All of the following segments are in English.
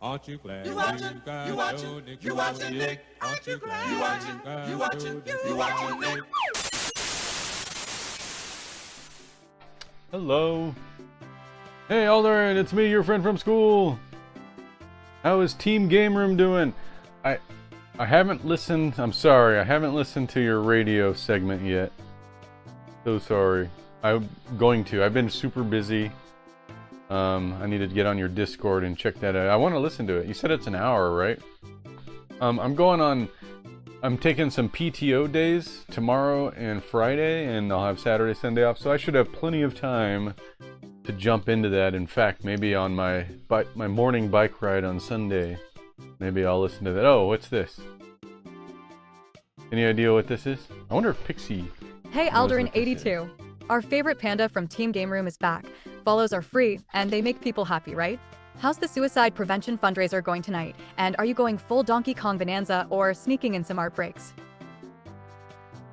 Aren't you glad? You watching? You watching? You watching Nick? Aren't you glad? You watching? You watching? You watching Nick? Hello. Hey Alderin, it's me, your friend from school. How is Team Game Room doing? I haven't listened. I'm sorry, I haven't listened to your radio segment yet. So sorry. I'm going to. I've been super busy. I need to get on your Discord and check that out. I want to listen to it. You said it's an hour, right? I'm taking some PTO days tomorrow and Friday, and I'll have Saturday, Sunday off, so I should have plenty of time to jump into that. In fact, maybe on my morning bike ride on Sunday, maybe I'll listen to that. Oh, what's this? Any idea what this is? I wonder if Pixie... Hey Alderin82, our favorite panda from Team Game Room is back. Follows are free, and they make people happy, right? How's the suicide prevention fundraiser going tonight? And are you going full Donkey Kong Bonanza or sneaking in some art breaks?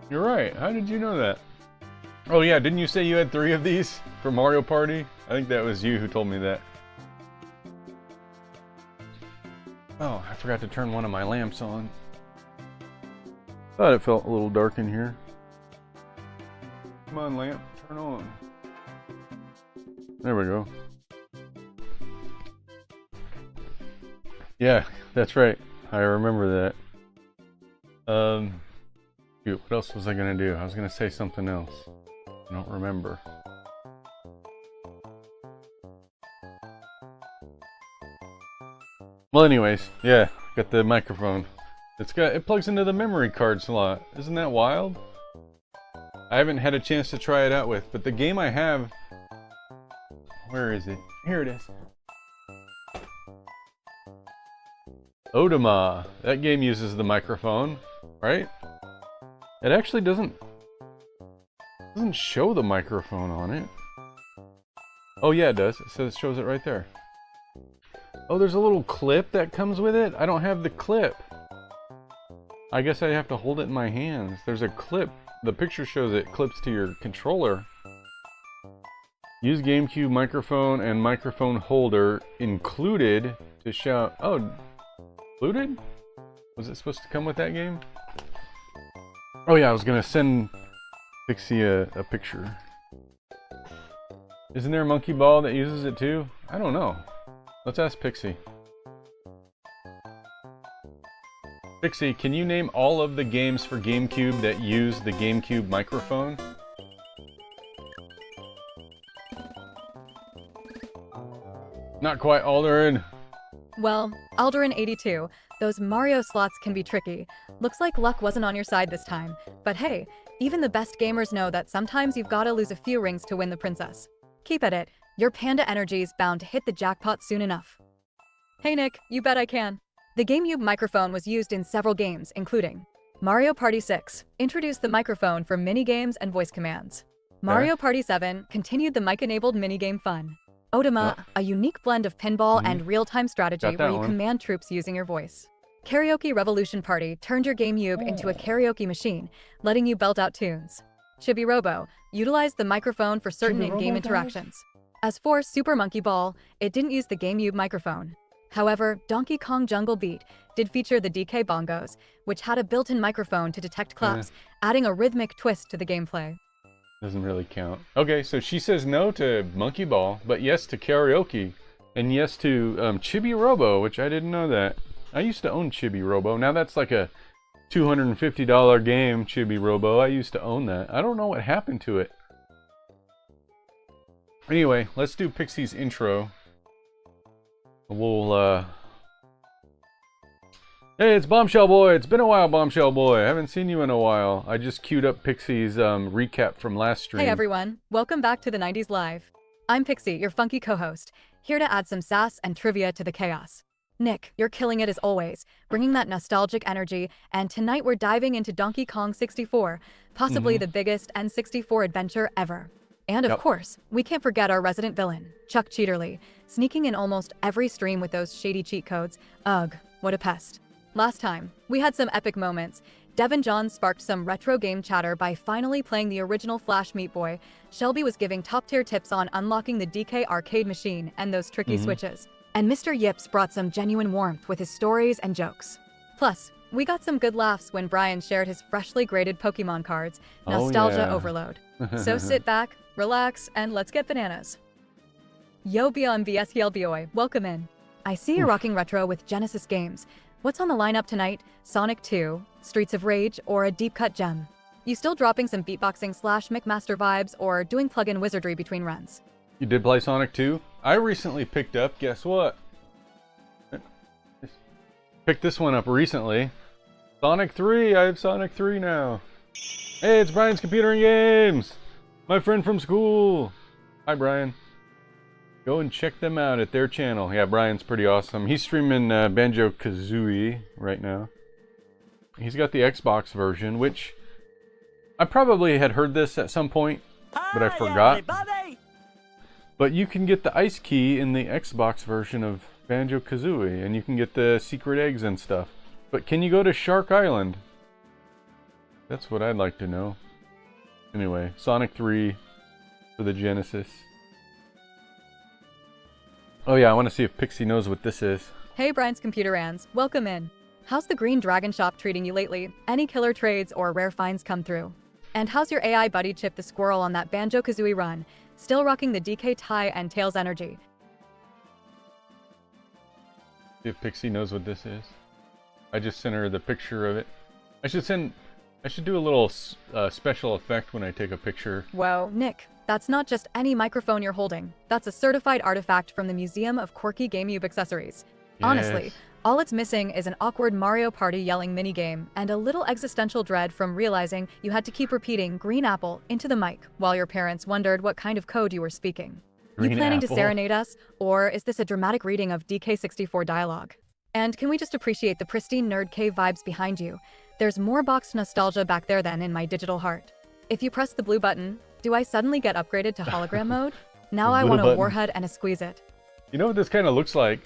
You're right. How did you know that? Oh yeah, didn't you say you had 3 of these for Mario Party? I think that was you who told me that. Oh, I forgot to turn one of my lamps on. Thought it felt a little dark in here. Come on, lamp, turn on. There we go. Yeah, that's right. I remember that. Shoot, what else was I gonna do? I was gonna say something else. I don't remember. Well, anyways, yeah, got the microphone. It plugs into the memory card slot. Isn't that wild? I haven't had a chance to try it out with, but the game I have... Where is it? Here it is. Odama. That game uses the microphone, right? It actually doesn't show the microphone on it. Oh yeah, it does. It shows it right there. Oh, there's a little clip that comes with it? I don't have the clip. I guess I have to hold it in my hands. There's a clip. The picture shows it clips to your controller. Use GameCube microphone and microphone holder included to shout. Oh, included? Was it supposed to come with that game? Oh yeah, I was gonna send Pixie a picture. Isn't there a monkey ball that uses it too? I don't know. Let's ask Pixie. Pixie, can you name all of the games for GameCube that use the GameCube microphone? Not quite, Alderin. Well, Alderin82, those Mario slots can be tricky. Looks like luck wasn't on your side this time. But hey, even the best gamers know that sometimes you've gotta lose a few rings to win the princess. Keep at it. Your panda energy's bound to hit the jackpot soon enough. Hey Nick, you bet I can. The GameCube microphone was used in several games, including Mario Party 6 introduced the microphone for mini-games and voice commands. Mario Party 7 continued the mic-enabled minigame fun. Odama, a unique blend of pinball and real-time strategy where you command troops using your voice. Karaoke Revolution Party turned your GameCube into a karaoke machine, letting you belt out tunes. Chibi Robo utilized the microphone for certain in-game interactions. As for Super Monkey Ball, it didn't use the GameCube microphone. However, Donkey Kong Jungle Beat did feature the DK bongos, which had a built-in microphone to detect claps, adding a rhythmic twist to the gameplay. Doesn't really count. Okay, so she says no to Monkey Ball, but yes to karaoke, and yes to Chibi Robo, which I didn't know that. I used to own Chibi Robo. Now that's like a $250 game, Chibi Robo. I used to own that. I don't know what happened to it. Anyway, let's do Pixie's intro. We'll, Hey, it's Bombshell Boy. It's been a while, Bombshell Boy. I haven't seen you in a while. I just queued up Pixie's recap from last stream. Hey everyone, welcome back to the 90s Live. I'm Pixie, your funky co-host, here to add some sass and trivia to the chaos. Nick, you're killing it as always, bringing that nostalgic energy, and tonight we're diving into Donkey Kong 64, possibly the biggest N64 adventure ever. And of course, we can't forget our resident villain, Chuck Cheaterly, sneaking in almost every stream with those shady cheat codes. Ugh, what a pest. Last time, we had some epic moments. Devin John sparked some retro game chatter by finally playing the original Flash Meat Boy. Shelby was giving top-tier tips on unlocking the DK arcade machine and those tricky switches. And Mr. Yips brought some genuine warmth with his stories and jokes. Plus, we got some good laughs when Brian shared his freshly graded Pokemon cards. Nostalgia overload. So sit back, relax, and let's get bananas. Yo BMVSLBOI, welcome in. I see you're rocking retro with Genesis games. What's on the lineup tonight? Sonic 2, Streets of Rage, or a deep cut gem? You still dropping some beatboxing / McMaster vibes or doing plug-in wizardry between runs? You did play Sonic 2? I recently picked up, guess what? Picked this one up recently. Sonic 3, I have Sonic 3 now. Hey, it's Brian's Computer and Games! My friend from school! Hi, Brian. Go and check them out at their channel. Yeah, Brian's pretty awesome. He's streaming Banjo-Kazooie right now. He's got the Xbox version, which I probably had heard this at some point, but I forgot. Everybody. But you can get the ice key in the Xbox version of Banjo-Kazooie, and you can get the secret eggs and stuff. But can you go to Shark Island? That's what I'd like to know. Anyway, Sonic 3 for the Genesis. Oh yeah, I want to see if Pixie knows what this is. Hey Brian's Computer Ans, welcome in. How's the Green Dragon Shop treating you lately? Any killer trades or rare finds come through? And how's your AI buddy Chip the Squirrel on that Banjo-Kazooie run? Still rocking the DK tie and Tails energy. See if Pixie knows what this is. I just sent her the picture of it. I should do a little special effect when I take a picture. Whoa, Nick, that's not just any microphone you're holding. That's a certified artifact from the Museum of Quirky GameCube Accessories. Honestly, all it's missing is an awkward Mario Party yelling minigame and a little existential dread from realizing you had to keep repeating Green Apple into the mic while your parents wondered what kind of code you were speaking. You planning to serenade us, or is this a dramatic reading of DK64 dialogue? And can we just appreciate the pristine nerd cave vibes behind you? There's more boxed nostalgia back there than in my digital heart. If you press the blue button, do I suddenly get upgraded to hologram mode? Now I want a warhead and a squeeze it. You know what this kind of looks like?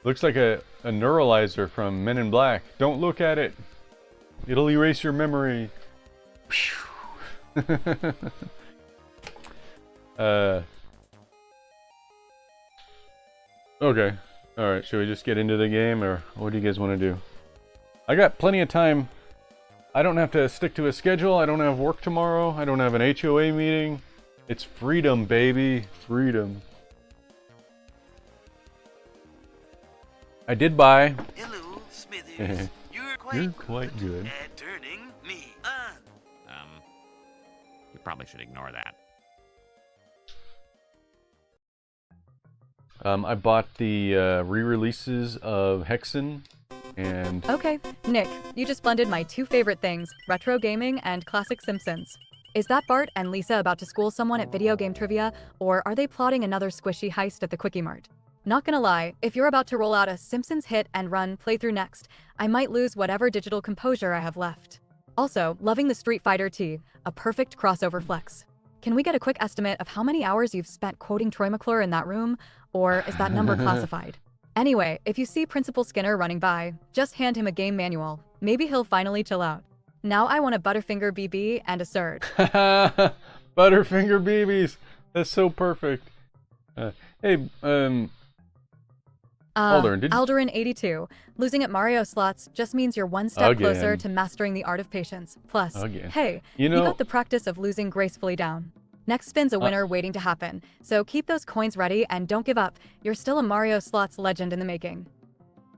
Looks like a neuralizer from Men in Black. Don't look at it. It'll erase your memory. Okay. Alright, should we just get into the game, or what do you guys want to do? I got plenty of time. I don't have to stick to a schedule. I don't have work tomorrow. I don't have an HOA meeting. It's freedom, baby. Freedom. I did buy. Hello, Smithers. You're quite good at turning me on. You probably should ignore that. I bought the re-releases of Hexen and... Okay, Nick, you just blended my two favorite things, retro gaming and classic Simpsons. Is that Bart and Lisa about to school someone at video game trivia, or are they plotting another squishy heist at the Quickie Mart? Not gonna lie, if you're about to roll out a Simpsons hit and run playthrough next, I might lose whatever digital composure I have left. Also, loving the Street Fighter T, a perfect crossover flex. Can we get a quick estimate of how many hours you've spent quoting Troy McClure in that room, or is that number classified? Anyway, if you see Principal Skinner running by, just hand him a game manual. Maybe he'll finally chill out. Now I want a Butterfinger BB and a Surge. Butterfinger BBs! That's so perfect. Hey, Alderin82. Losing at Mario slots just means you're one step closer to mastering the art of patience. Plus, hey, you got the practice of losing gracefully down. Next spin's a winner waiting to happen, so keep those coins ready and don't give up. You're still a Mario slots legend in the making.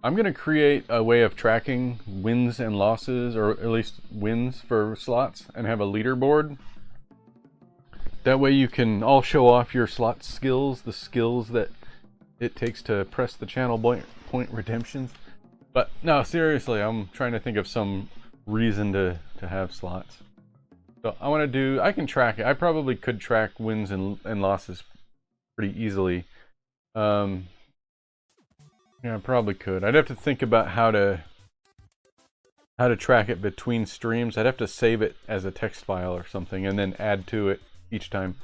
I'm gonna create a way of tracking wins and losses, or at least wins for slots, and have a leaderboard. That way you can all show off your slot skills, the skills that it takes to press the channel point redemptions. But no, seriously, I'm trying to think of some reason to have slots. So I can track it. I probably could track wins and losses pretty easily. Yeah, I probably could. I'd have to think about how to track it between streams. I'd have to save it as a text file or something and then add to it each time.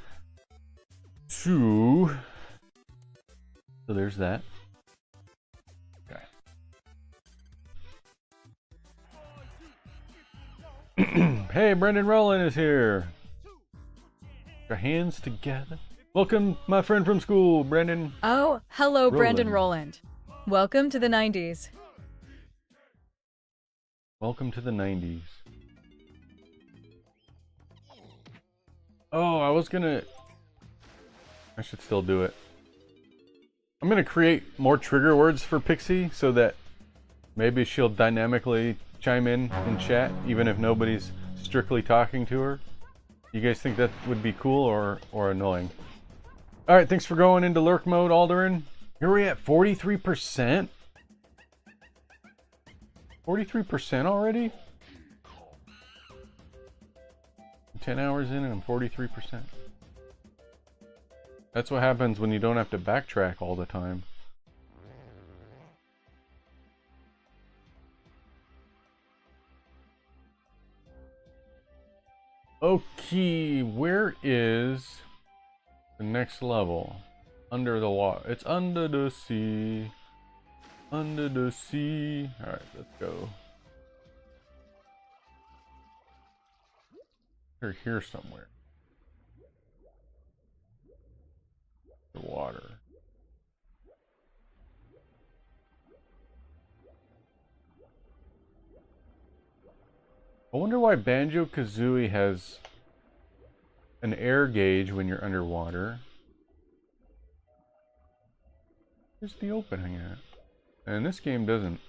So there's that. Okay. Hey, Brendan Rowland is here. Put your hands together. Welcome, my friend from school, Brandon. Oh, hello, Brandon Roland. Roland. Welcome to the 90s. Welcome to the 90s. Oh, I should still do it. I'm gonna create more trigger words for Pixie so that maybe she'll dynamically chime in chat, even if nobody's strictly talking to her. You guys think that would be cool or annoying? All right, thanks for going into lurk mode, Alderin. Here we at 43%. 43% already? 10 hours in and I'm 43%. That's what happens when you don't have to backtrack all the time. Okay, where is the next level? Under the water. It's under the sea. Under the sea. Alright, let's go. They're here somewhere. The water. I wonder why Banjo-Kazooie has an air gauge when you're underwater. Where's the opening at? And this game doesn't.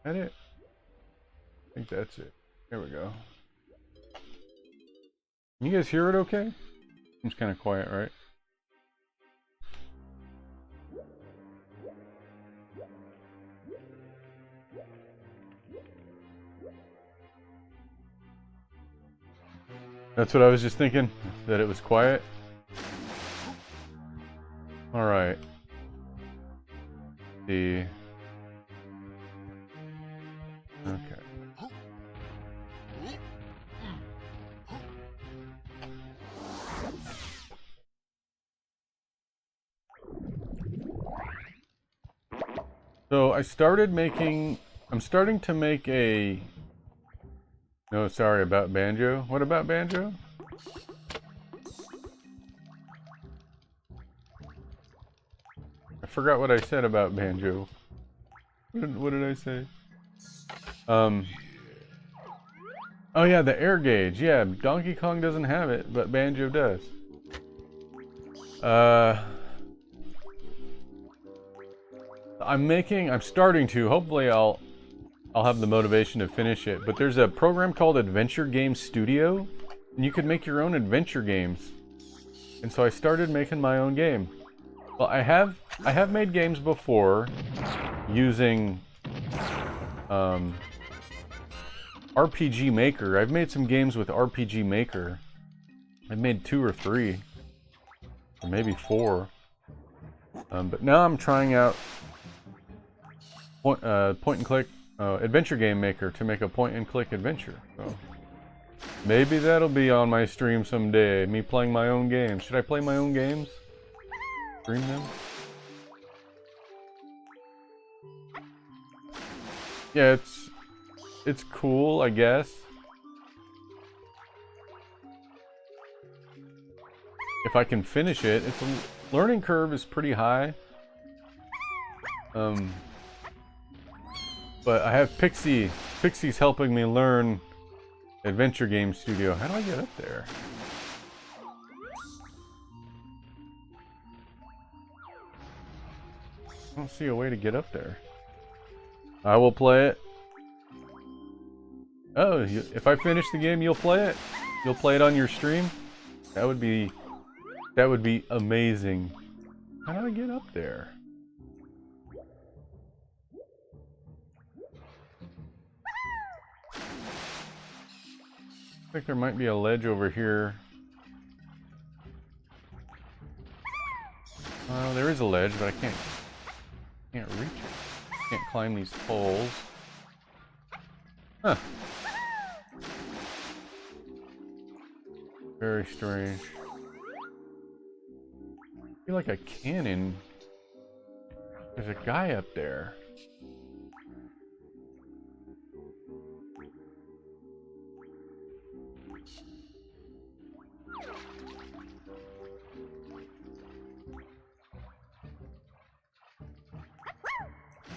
That it? I think that's it. There we go. Can you guys hear it okay? Seems kind of quiet, right? That's what I was just thinking, that it was quiet. Alright. Okay. So I'm starting to make a... No, sorry, about Banjo. What about Banjo? I forgot what I said about Banjo. What did I say? Oh yeah, the air gauge. Yeah, Donkey Kong doesn't have it, but Banjo does. I'm starting to, hopefully I'll have the motivation to finish it, but there's a program called Adventure Game Studio, and you can make your own adventure games. And so I started making my own game. Well, I have made games before using RPG Maker. I've made some games with RPG Maker. I've made 2 or 3, or maybe 4. But now I'm trying out point and click adventure game maker to make a point and click adventure. So maybe that'll be on my stream someday, me playing my own games. Should I play my own games? Stream them? Yeah, it's cool, I guess. If I can finish it, learning curve is pretty high. But I have Pixie. Pixie's helping me learn Adventure Game Studio. How do I get up there? I don't see a way to get up there. I will play it. Oh, if I finish the game, you'll play it? You'll play it on your stream? That would be amazing. How do I get up there? I think there might be a ledge over here. There is a ledge, but I can't reach it. Can't climb these poles. Huh. Very strange. I feel like a cannon. There's a guy up there.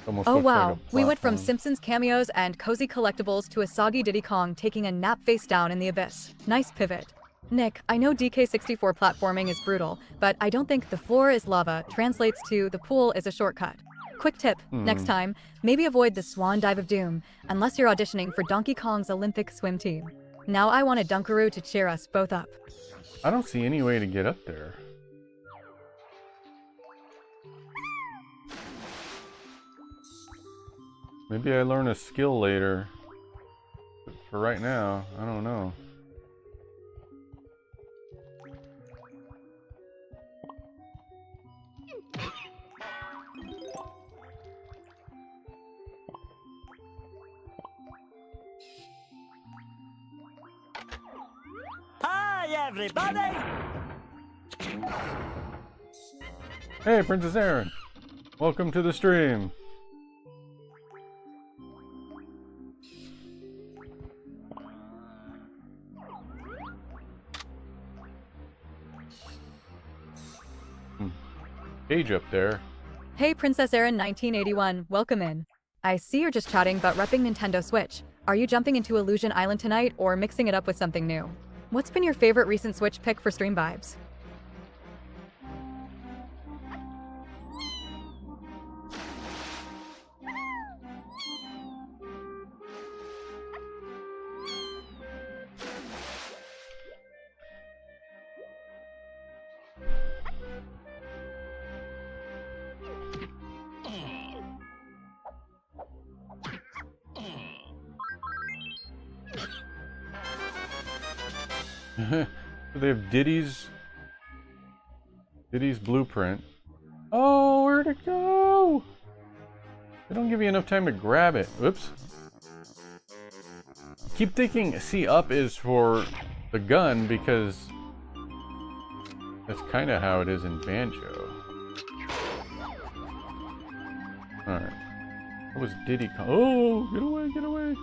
Almost Oh looks like wow, a we went from platform. Simpsons cameos and cozy collectibles to a soggy Diddy Kong taking a nap face down in the abyss. Nice pivot. Nick, I know DK64 platforming is brutal, but I don't think the floor is lava translates to the pool is a shortcut. Quick tip, next time, maybe avoid the swan dive of doom, unless you're auditioning for Donkey Kong's Olympic swim team. Now I want a Dunkaroo to cheer us both up. I don't see any way to get up there. Maybe I learn a skill later. But for right now, I don't know. Hi, everybody! Hey, Princess Aaron! Welcome to the stream. Cage up there. Hey Princess Aaron 1981, welcome in. I see you're just chatting but repping Nintendo Switch. Are you jumping into Illusion Island tonight or mixing it up with something new? What's been your favorite recent Switch pick for stream vibes? They have Diddy's blueprint. Oh, where'd it go? They don't give you enough time to grab it. Oops. Keep thinking C up is for the gun because that's kind of how it is in Banjo. Alright. That was Diddy Kong. Oh, get away, get away.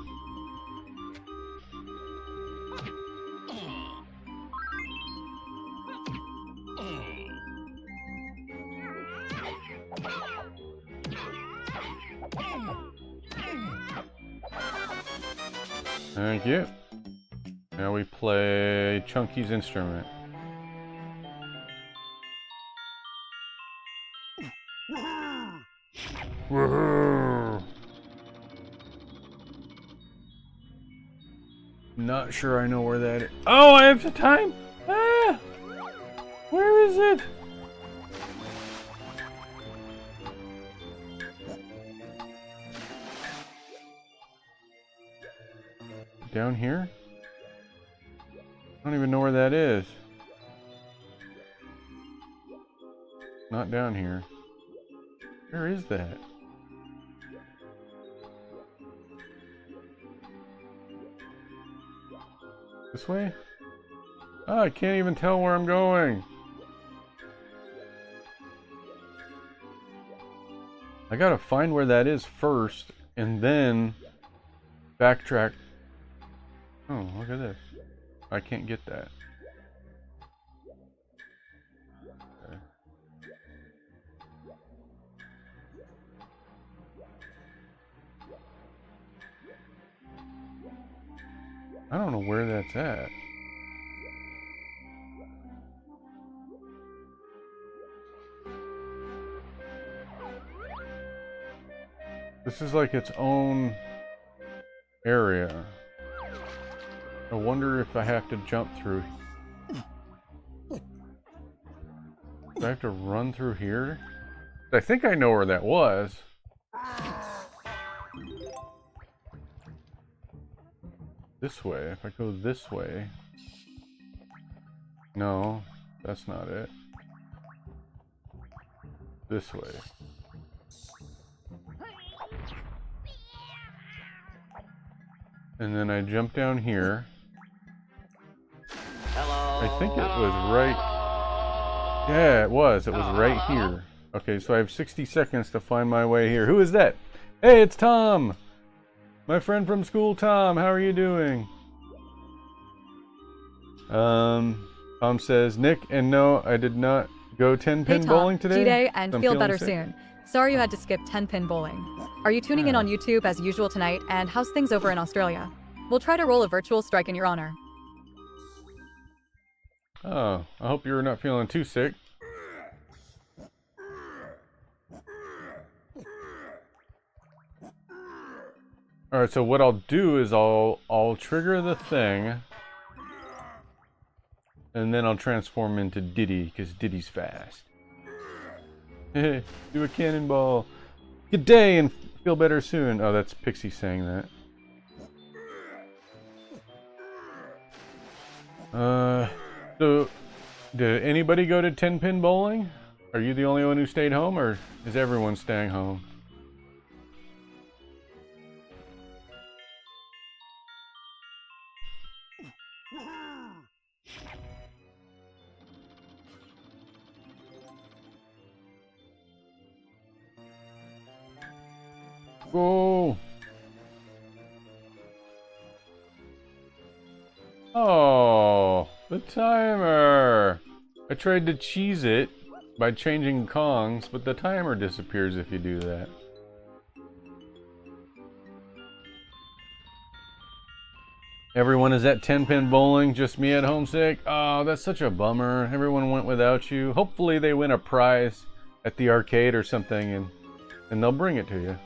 Thank you. Now we play Chunky's instrument. Woohoo! Not sure I know where that is. Oh, I have the time! Ah! Where is it? Down here? I don't even know where that is. Not down here. Where is that? This way? Oh, I can't even tell where I'm going. I gotta find where that is first, and then backtrack. Oh, look at this. I can't get that. Okay. I don't know where that's at. This is like its own area. I wonder if I have to jump through. Do I have to run through here? I think I know where that was. This way. If I go this way. No, that's not it. This way. And then I jump down here. Hello. I think it was right... Yeah, it was. It was right here. Okay, so I have 60 seconds to find my way here. Who is that? Hey, it's Tom! My friend from school, Tom. How are you doing? Tom says, Nick, and no, I did not go 10-pin Hey bowling Tom, today. G-Day, and I'm feel feeling better sick. soon. Sorry you had to skip 10-pin bowling. Are you tuning in on YouTube as usual tonight, and how's things over in Australia? We'll try to roll a virtual strike in your honor. Oh, I hope you're not feeling too sick. Alright, so what I'll do is I'll trigger the thing, and then I'll transform into Diddy, because Diddy's fast. Do a cannonball. Good day and feel better soon. Oh, that's Pixie saying that. So, did anybody go to 10-pin bowling? Are you the only one who stayed home, or is everyone staying home? Go! Oh, the timer! I tried to cheese it by changing Kongs, but the timer disappears if you do that. Everyone is at 10-pin bowling, just me at home sick. Oh, that's such a bummer. Everyone went without you. Hopefully they win a prize at the arcade or something, and they'll bring it to you.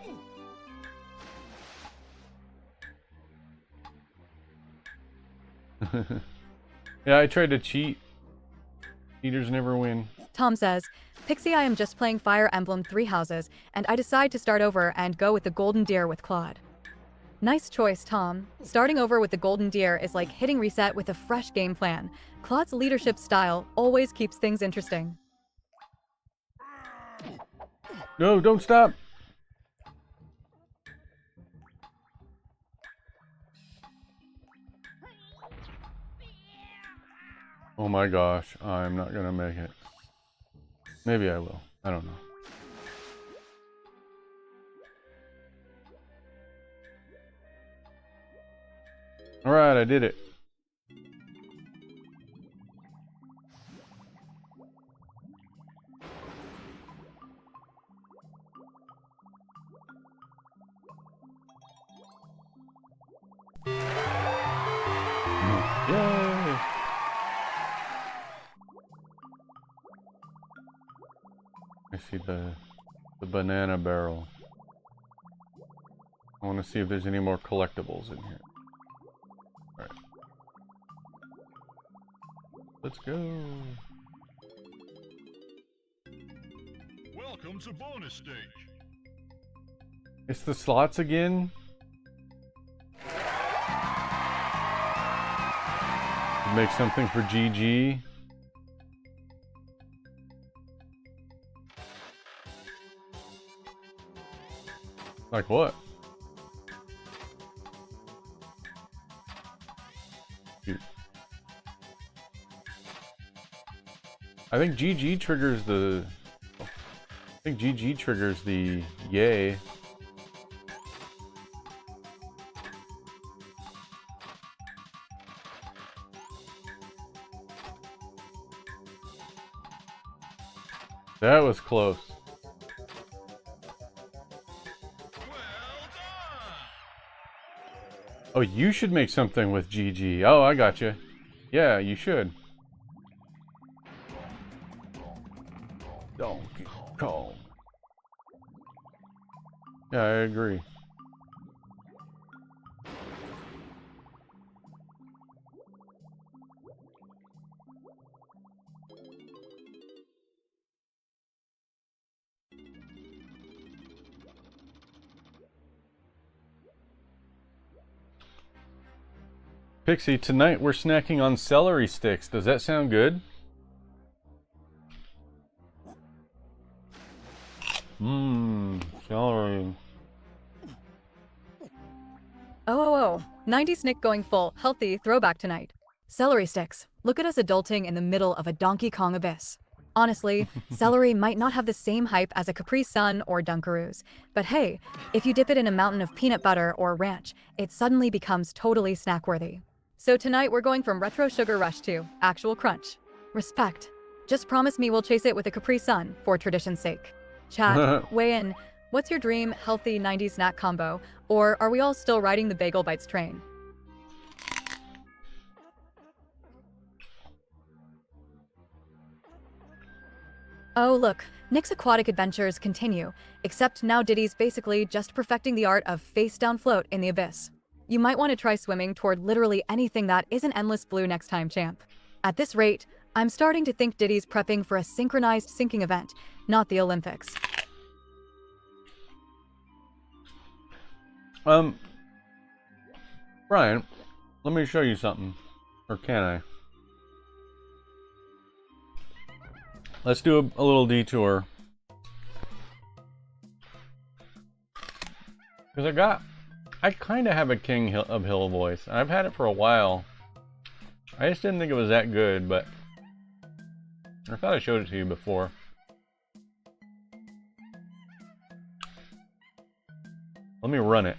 Yeah, I tried to cheat. Cheaters never win. Tom says, Pixie, I am just playing Fire Emblem 3 Houses, and I decide to start over and go with the Golden Deer with Claude. Nice choice, Tom. Starting over with the Golden Deer is like hitting reset with a fresh game plan. Claude's leadership style always keeps things interesting. No, don't stop! Oh my gosh, I'm not gonna make it. Maybe I will. I don't know. Alright, I did it. Yay! I see the banana barrel. I want to see if there's any more collectibles in here. Alright. Let's go. Welcome to bonus stage. It's the slots again? Make something for GG. Like what? Shoot. I think GG triggers the... I think GG triggers the yay. That was close. Oh, you should make something with GG. Oh, I got you. Yeah, you should. Donkey Kong. Yeah, I agree. Pixie, tonight we're snacking on celery sticks. Does that sound good? Mmm, celery. Oh. 90s Nick going full, healthy throwback tonight. Celery sticks. Look at us adulting in the middle of a Donkey Kong abyss. Honestly, celery might not have the same hype as a Capri Sun or Dunkaroos, but hey, if you dip it in a mountain of peanut butter or ranch, it suddenly becomes totally snack-worthy. So tonight we're going from retro sugar rush to actual crunch. Respect. Just promise me we'll chase it with a Capri Sun for tradition's sake. Chat, weigh in. What's your dream healthy 90s snack combo? Or are we all still riding the Bagel Bites train? Oh look, Nick's aquatic adventures continue, except now Diddy's basically just perfecting the art of face-down float in the abyss. You might want to try swimming toward literally anything that isn't endless blue next time, champ. At this rate, I'm starting to think Diddy's prepping for a synchronized sinking event, not the Olympics. Brian, let me show you something. Or can I? Let's do a little detour. Because I kind of have a King of Hill voice. I've had it for a while. I just didn't think it was that good, but I thought I showed it to you before. Let me run it.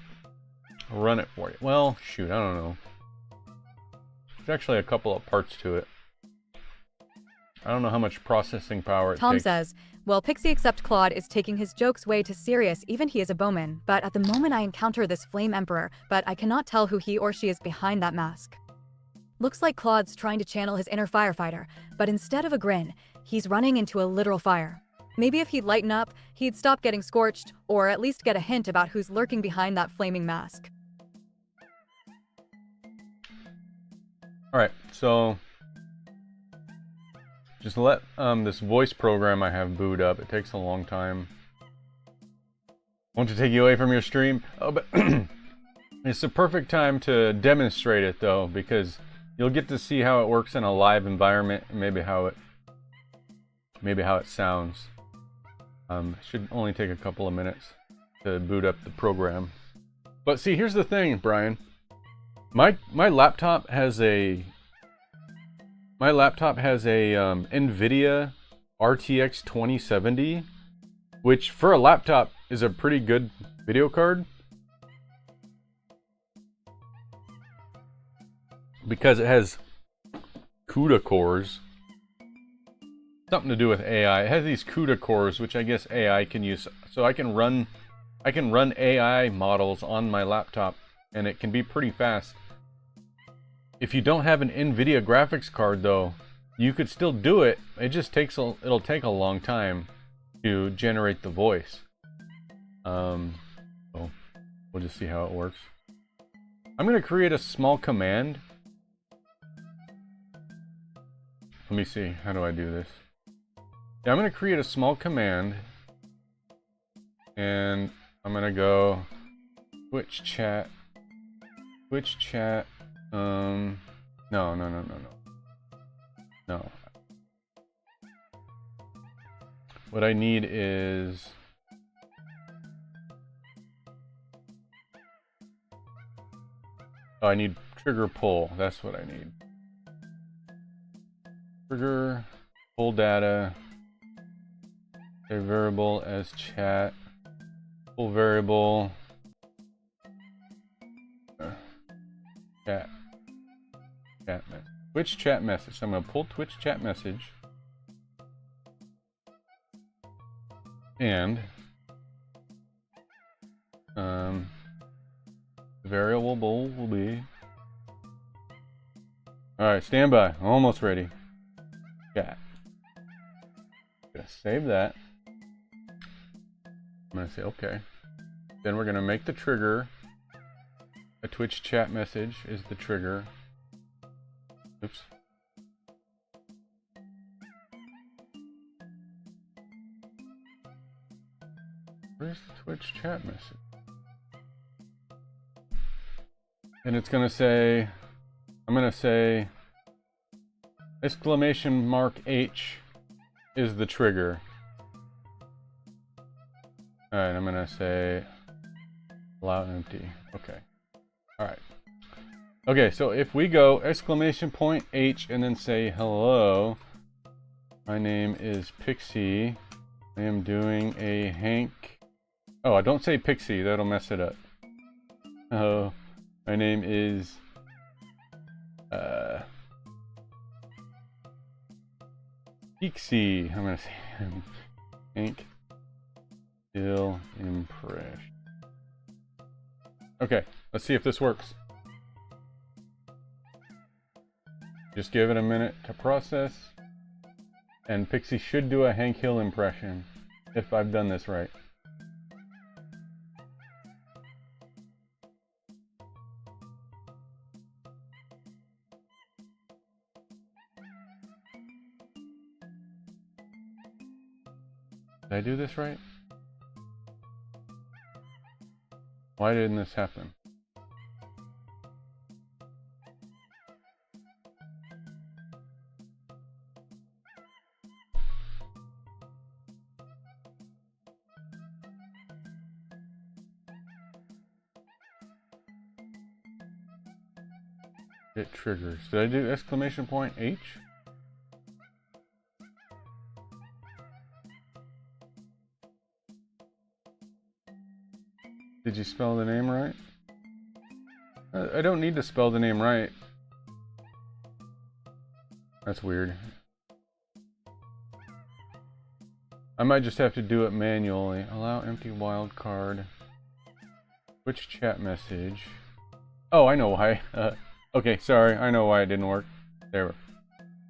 I'll run it for you. Well, shoot, I don't know. There's actually a couple of parts to it. I don't know how much processing power it takes. Tom says, well, Pixie except Claude is taking his jokes way too serious, even he is a bowman, but at the moment I encounter this flame emperor, but I cannot tell who he or she is behind that mask. Looks like Claude's trying to channel his inner firefighter, but instead of a grin, he's running into a literal fire. Maybe if he'd lighten up, he'd stop getting scorched, or at least get a hint about who's lurking behind that flaming mask. Alright, so just let this voice program I have boot up. It takes a long time. Want to take you away from your stream? Oh, but it's the perfect time to demonstrate it though, because you'll get to see how it works in a live environment and maybe how it sounds. It should only take a couple of minutes to boot up the program. But see, here's the thing, Brian. My laptop has a NVIDIA RTX 2070, which for a laptop is a pretty good video card because it has CUDA cores. Something to do with AI. It has these CUDA cores, which I guess AI can use. So I can run AI models on my laptop, and it can be pretty fast. If you don't have an NVIDIA graphics card, though, you could still do it. It just it'll take a long time to generate the voice. So we'll just see how it works. I'm gonna create a small command. Let me see. How do I do this? Yeah, I'm gonna create a small command, and I'm gonna go Twitch chat. No. What I need is I need trigger pull. That's what I need. Trigger pull data. A variable as chat. Pull variable. Chat message. Twitch chat message. So I'm going to pull Twitch chat message. And the variable will be. Alright, stand by. Almost ready. Chat. Gonna save that. I'm gonna say okay. Then we're gonna make the trigger. A Twitch chat message is the trigger. Oops. Where's the Twitch chat message? And it's gonna say, I'm gonna say exclamation mark H is the trigger. Alright, I'm gonna say allow empty. Okay. Okay, so if we go exclamation point H and then say hello, my name is Pixie. I am doing a Hank. Oh, don't say Pixie, that'll mess it up. Oh, my name is Pixie. I'm gonna say Hank Hill Impression. Okay, let's see if this works. Just give it a minute to process. And Pixie should do a Hank Hill impression, if I've done this right. Did I do this right? Why didn't this happen? It triggers. Did I do exclamation point H? Did you spell the name right? I don't need to spell the name right. That's weird. I might just have to do it manually. Allow empty wildcard. Which chat message? Oh, I know why. Okay, sorry. I know why it didn't work. There.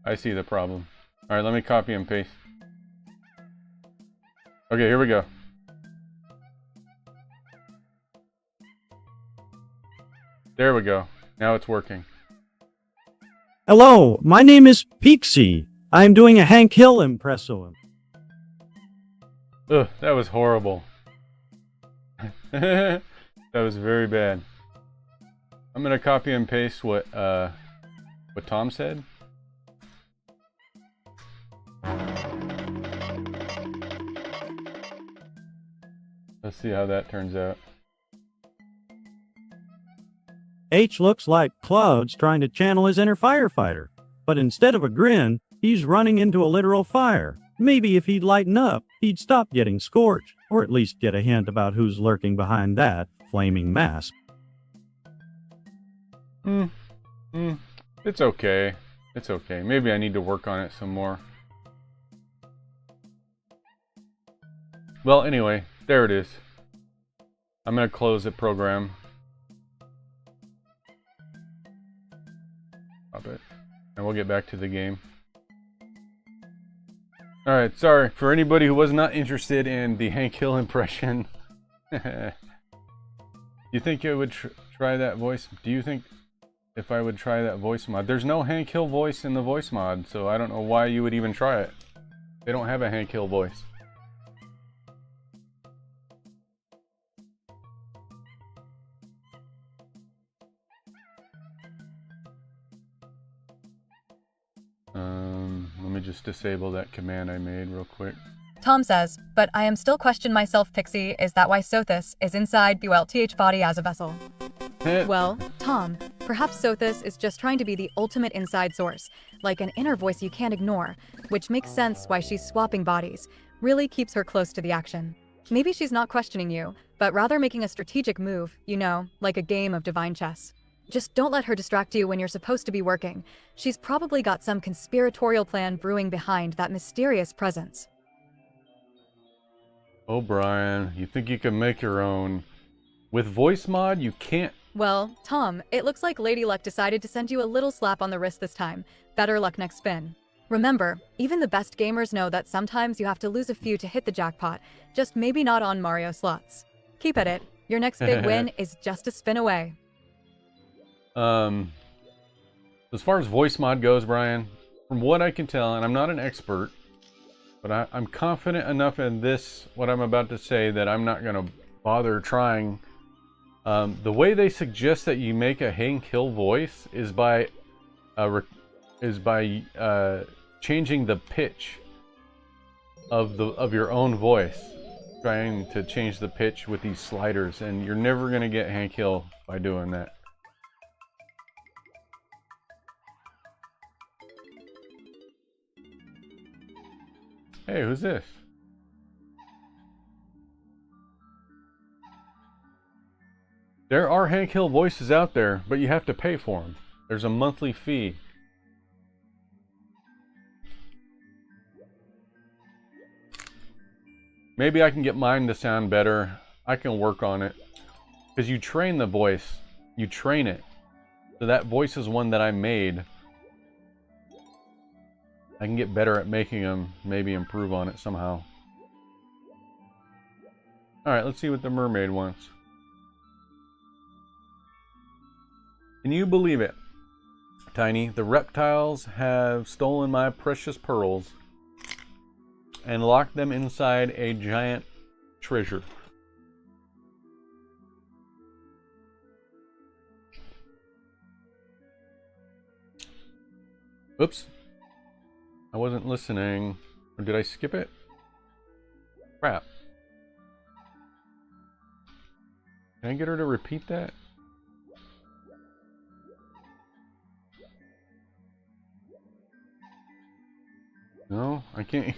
I see the problem. Alright, let me copy and paste. Okay, here we go. There we go. Now it's working. Hello, my name is Pixie. I'm doing a Hank Hill impression. Ugh, that was horrible. That was very bad. I'm gonna copy and paste what Tom said. Let's see how that turns out. H looks like Cloud's trying to channel his inner firefighter, but instead of a grin, he's running into a literal fire. Maybe if he'd lighten up, he'd stop getting scorched, or at least get a hint about who's lurking behind that flaming mask. It's okay. It's okay. Maybe I need to work on it some more. Well, anyway, there it is. I'm gonna close the program. Stop it. And we'll get back to the game. Alright, sorry. For anybody who was not interested in the Hank Hill impression. You think I would try that voice? Do you think if I would try that voice mod? There's no Hank Hill voice in the voice mod, so I don't know why you would even try it. They don't have a Hank Hill voice. Let me just disable that command I made real quick. Tom says, but I am still question myself, Pixie. Is that why Sothis is inside BULTH body as a vessel? Well, Tom, perhaps Sothis is just trying to be the ultimate inside source, like an inner voice you can't ignore, which makes sense why she's swapping bodies, really keeps her close to the action. Maybe she's not questioning you, but rather making a strategic move, you know, like a game of divine chess. Just don't let her distract you when you're supposed to be working. She's probably got some conspiratorial plan brewing behind that mysterious presence. Oh, Brian, you think you can make your own. With voice mod, you can't. Well, Tom, it looks like Lady Luck decided to send you a little slap on the wrist this time. Better luck next spin. Remember, even the best gamers know that sometimes you have to lose a few to hit the jackpot, just maybe not on Mario slots. Keep at it. Your next big win is just a spin away. As far as voice mod goes, Brian, from what I can tell, and I'm not an expert, but I'm confident enough in this, what I'm about to say, that I'm not going to bother trying. The way they suggest that you make a Hank Hill voice is by changing the pitch of your own voice, trying to change the pitch with these sliders, and you're never going to get Hank Hill by doing that. Hey, who's this? There are Hank Hill voices out there, but you have to pay for them. There's a monthly fee. Maybe I can get mine to sound better. I can work on it. Because you train the voice. You train it. So that voice is one that I made. I can get better at making them. Maybe improve on it somehow. Alright, let's see what the mermaid wants. Can you believe it, Tiny? The reptiles have stolen my precious pearls and locked them inside a giant treasure. Oops. I wasn't listening. Or did I skip it? Crap. Can I get her to repeat that? No, I can't.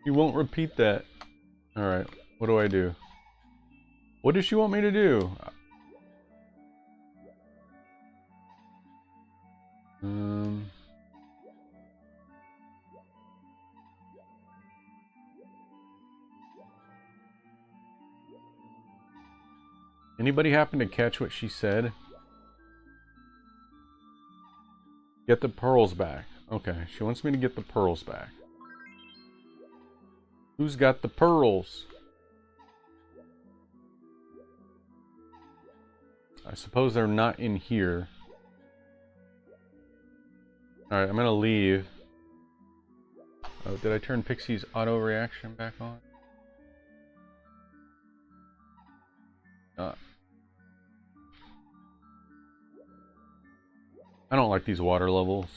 You won't repeat that. Alright, what do I do? What does she want me to do? Anybody happen to catch what she said? Get the pearls back. Okay, she wants me to get the pearls back. Who's got the pearls? I suppose they're not in here. Alright, I'm gonna leave. Oh, did I turn Pixie's auto reaction back on? I don't like these water levels.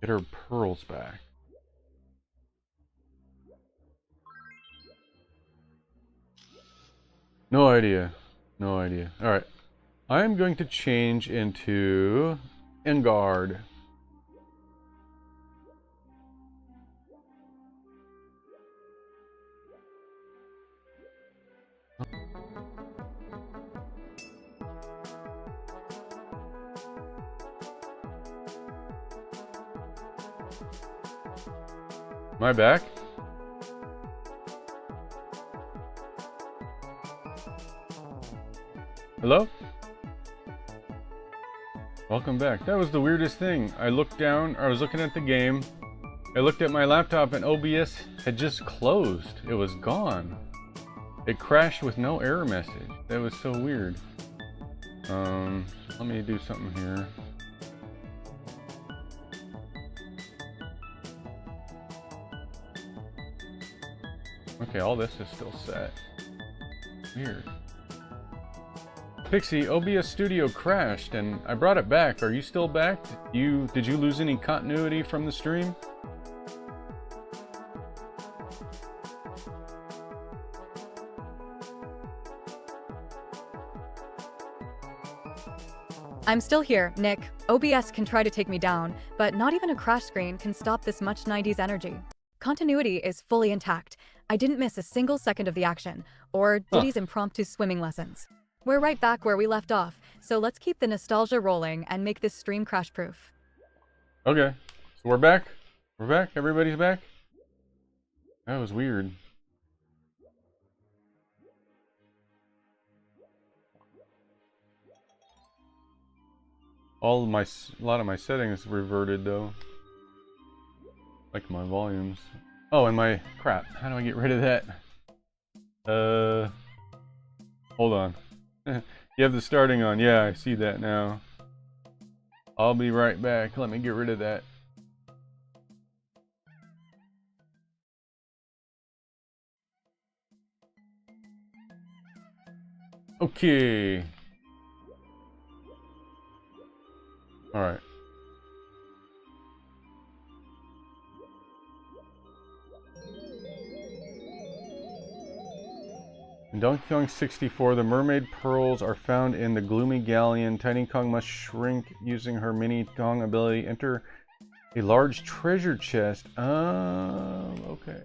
Get her pearls back. No idea. No idea. Alright. I am going to change into Engard. Am I back? Hello? Welcome back. That was the weirdest thing. I looked down, I was looking at the game. I looked at my laptop and OBS had just closed. It was gone. It crashed with no error message. That was so weird. Let me do something here. Okay, all this is still set. Weird. Pixie, OBS Studio crashed and I brought it back. Are you still back? Did you lose any continuity from the stream? I'm still here, Nick. OBS can try to take me down, but not even a crash screen can stop this much 90s energy. Continuity is fully intact. I didn't miss a single second of the action, or Diddy's impromptu swimming lessons. We're right back where we left off, so let's keep the nostalgia rolling and make this stream crash-proof. Okay, so we're back? We're back? Everybody's back? That was weird. A lot of my settings reverted though. Like my volumes. Oh, and my crap. How do I get rid of that? Hold on. You have the starting on. Yeah, I see that now. I'll be right back. Let me get rid of that. Okay. All right. In Donkey Kong 64, the mermaid pearls are found in the gloomy galleon. Tiny Kong must shrink using her mini Kong ability. Enter a large treasure chest. Okay.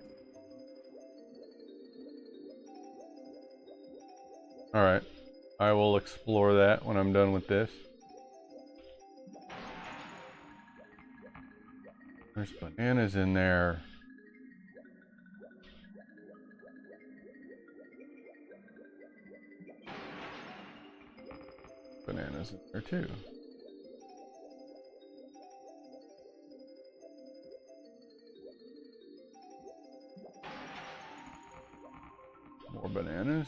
Alright. I will explore that when I'm done with this. There's bananas in there. Bananas in there too. More bananas.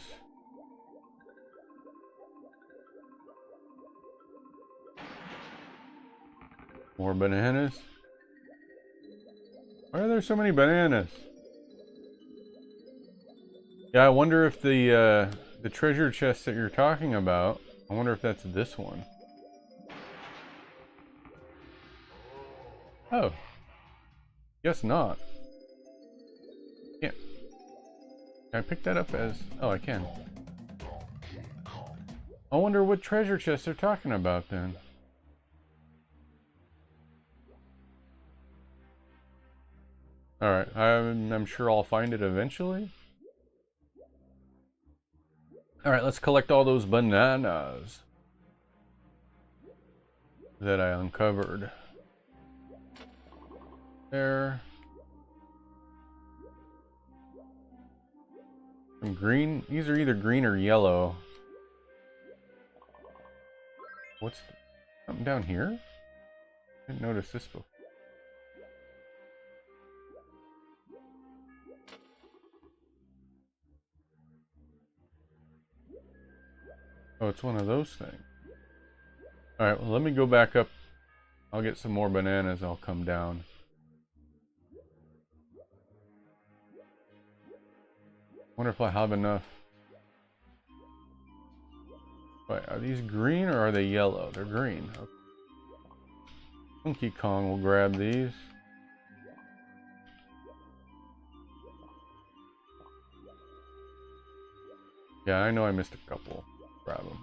More bananas. Why are there so many bananas? Yeah, I wonder if the treasure chest that you're talking about, I wonder if that's this one. Oh. Guess not. Can't. Can I pick that up as... Oh, I can. I wonder what treasure chest they're talking about then. Alright, I'm sure I'll find it eventually. Alright, let's collect all those bananas that I uncovered. There. Some green. These are either green or yellow. What's something down here? Didn't notice this before. Oh, it's one of those things. Alright, well, let me go back up. I'll get some more bananas. I'll come down. Wonder if I have enough. Wait, are these green or are they yellow? They're green. Okay. Donkey Kong will grab these. Yeah, I know I missed a couple. Grab them.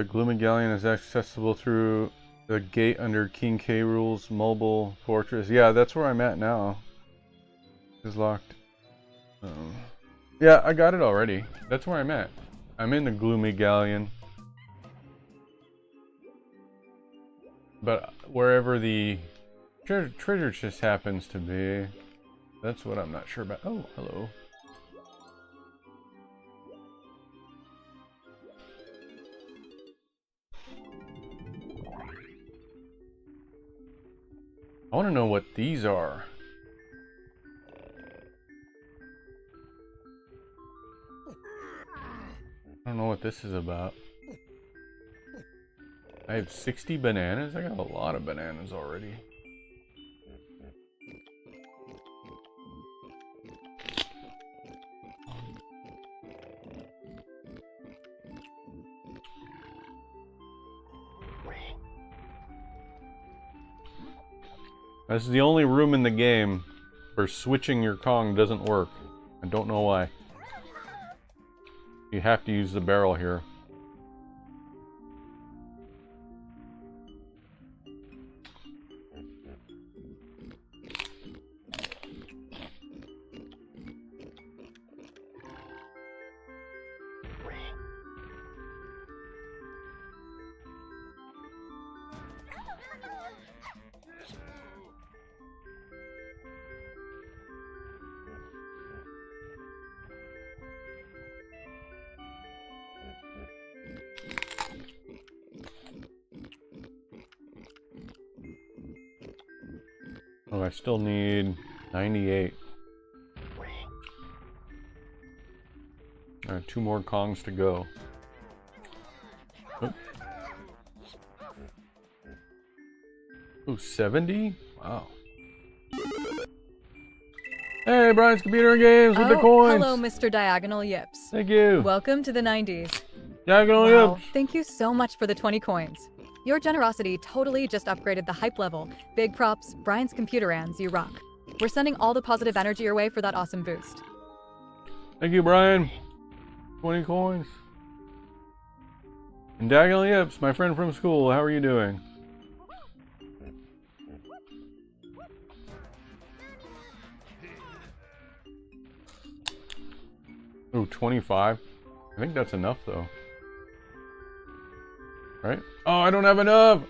Gloomy Galleon is accessible through the gate under King K. Rool's mobile fortress. Yeah, that's where I'm at now. It's locked. Yeah, I got it already. That's where I'm at. I'm in the Gloomy Galleon. But wherever the treasure chest happens to be, that's what I'm not sure about. Oh, hello. I want to know what these are. I don't know what this is about. I have 60 bananas? I got a lot of bananas already. This is the only room in the game where switching your Kong doesn't work. I don't know why. You have to use the barrel here. Oh, I still need 98. Alright, 2 more Kongs to go. Oh. Ooh, 70? Wow. Hey, Brian's Computer and Games with the coins! Hello, Mr. Diagonal Yips. Thank you! Welcome to the 90s. Diagonal Wow, Yips! thank you so much for the 20 coins. Your generosity totally just upgraded the hype level. Big props, Brian's Computer Ands, you rock. We're sending all the positive energy your way for that awesome boost. Thank you, Brian. 20 coins. And Diagonal Yips, my friend from school, how are you doing? Ooh, 25. I think that's enough, though. Right? Oh, I don't have enough!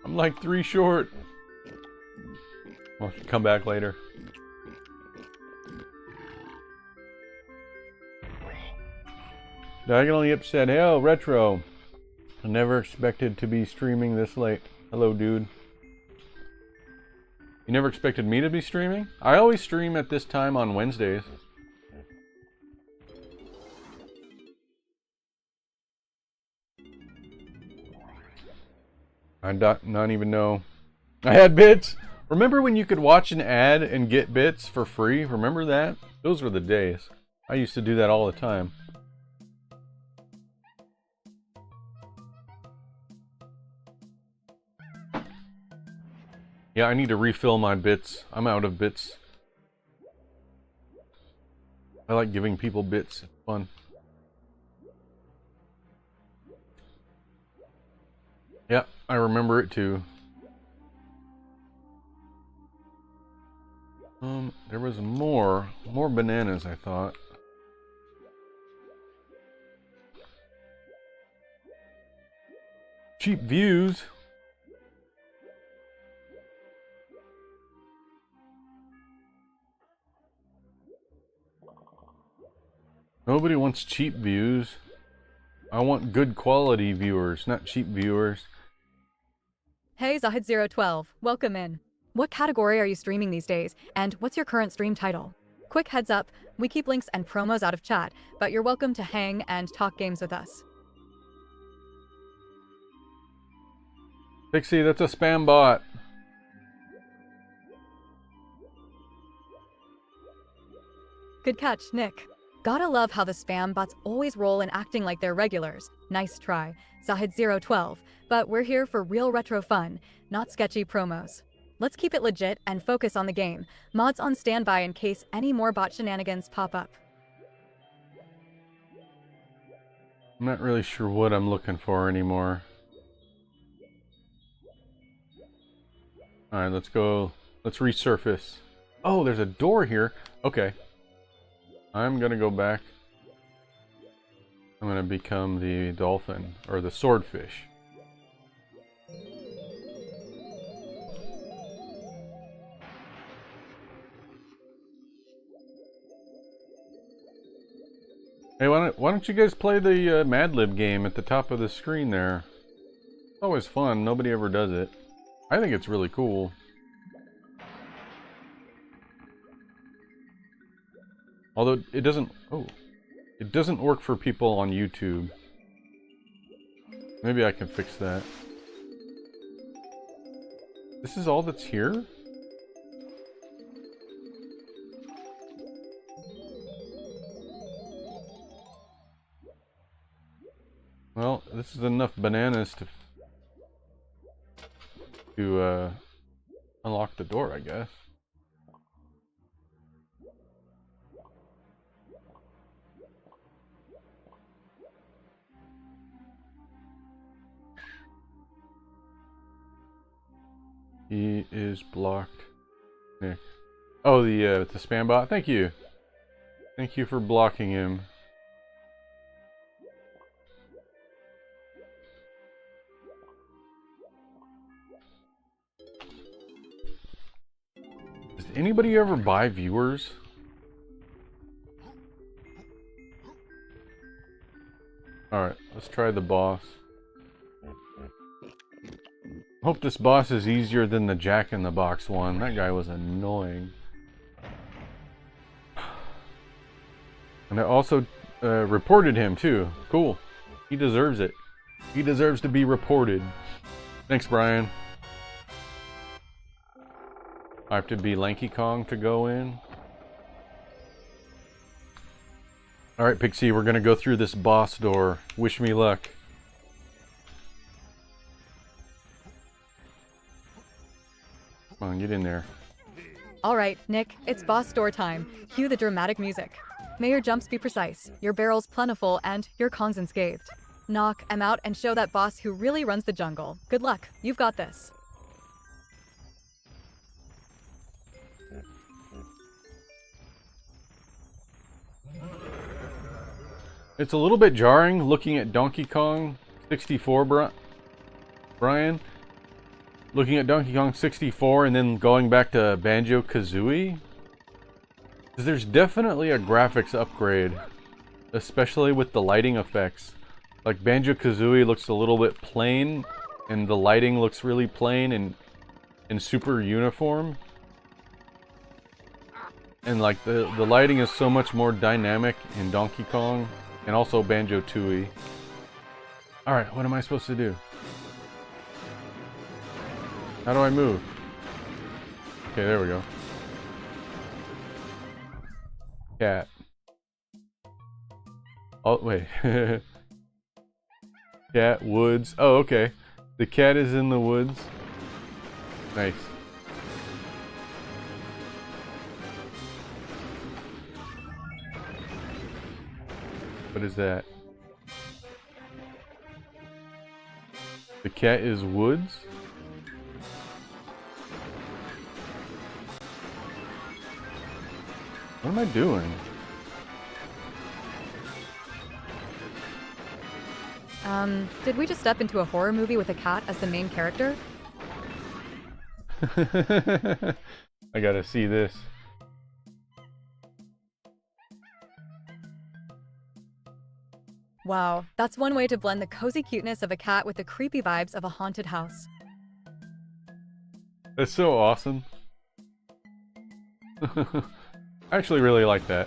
I'm like 3 short. I'll come back later. Diagonal Yip said, "Hey, Retro. I never expected to be streaming this late." Hello, dude. You never expected me to be streaming? I always stream at this time on Wednesdays. I not even know. I had bits. Remember when you could watch an ad and get bits for free? Remember that? Those were the days. I used to do that all the time. Yeah, I need to refill my bits. I'm out of bits. I like giving people bits. It's fun. Yeah, I remember it too. There was more bananas, I thought. Cheap views. Nobody wants cheap views. I want good quality viewers, not cheap viewers. Hey, Zahid012, welcome in. What category are you streaming these days, and what's your current stream title? Quick heads up, we keep links and promos out of chat, but you're welcome to hang and talk games with us. Pixie, that's a spam bot. Good catch, Nick. Gotta love how the spam bots always roll in acting like they're regulars. Nice try, Zahid012, but we're here for real retro fun, not sketchy promos. Let's keep it legit and focus on the game. Mods on standby in case any more bot shenanigans pop up. I'm not really sure what I'm looking for anymore. Alright, let's go. Let's resurface. Oh, there's a door here. Okay. I'm gonna go back. I'm gonna become the dolphin, or the swordfish. Hey, why don't you guys play the Mad Lib game at the top of the screen there? It's always fun. Nobody ever does it. I think it's really cool. Although it doesn't... Oh. It doesn't work for people on YouTube. Maybe I can fix that. This is all that's here? Well, this is enough bananas to unlock the door, I guess. He is blocked. Nick. Oh, the spam bot. Thank you. Thank you for blocking him. Does anybody ever buy viewers? Alright, let's try the boss. Hope this boss is easier than the Jack in the Box one. That guy was annoying. And I also reported him too. Cool. He deserves it. He deserves to be reported. Thanks, Brian. I have to be Lanky Kong to go in. Alright, Pixie, we're gonna go through this boss door. Wish me luck. Come on, get in there. Alright, Nick, it's boss door time. Cue the dramatic music. May your jumps be precise, your barrels plentiful, and your Kongs unscathed. Knock, em out, and show that boss who really runs the jungle. Good luck, you've got this. It's a little bit jarring looking at Donkey Kong 64, Brian. Looking at Donkey Kong 64 and then going back to Banjo-Kazooie. There's definitely a graphics upgrade, especially with the lighting effects. Like Banjo-Kazooie looks a little bit plain, and the lighting looks really plain and super uniform. And like the lighting is so much more dynamic in Donkey Kong. And also Banjo-Tooie. Alright, what am I supposed to do? How do I move? Okay, there we go. Cat. Oh, wait. Cat, woods. Oh, okay. The cat is in the woods. Nice. What is that? The cat is woods? What am I doing? Did we just step into a horror movie with a cat as the main character? I gotta see this. Wow, that's one way to blend the cozy cuteness of a cat with the creepy vibes of a haunted house. That's so awesome. I actually really like that.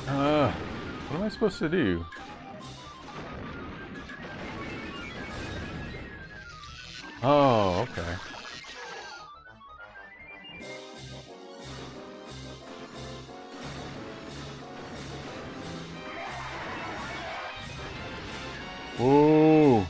What am I supposed to do? Oh, okay. Whoa.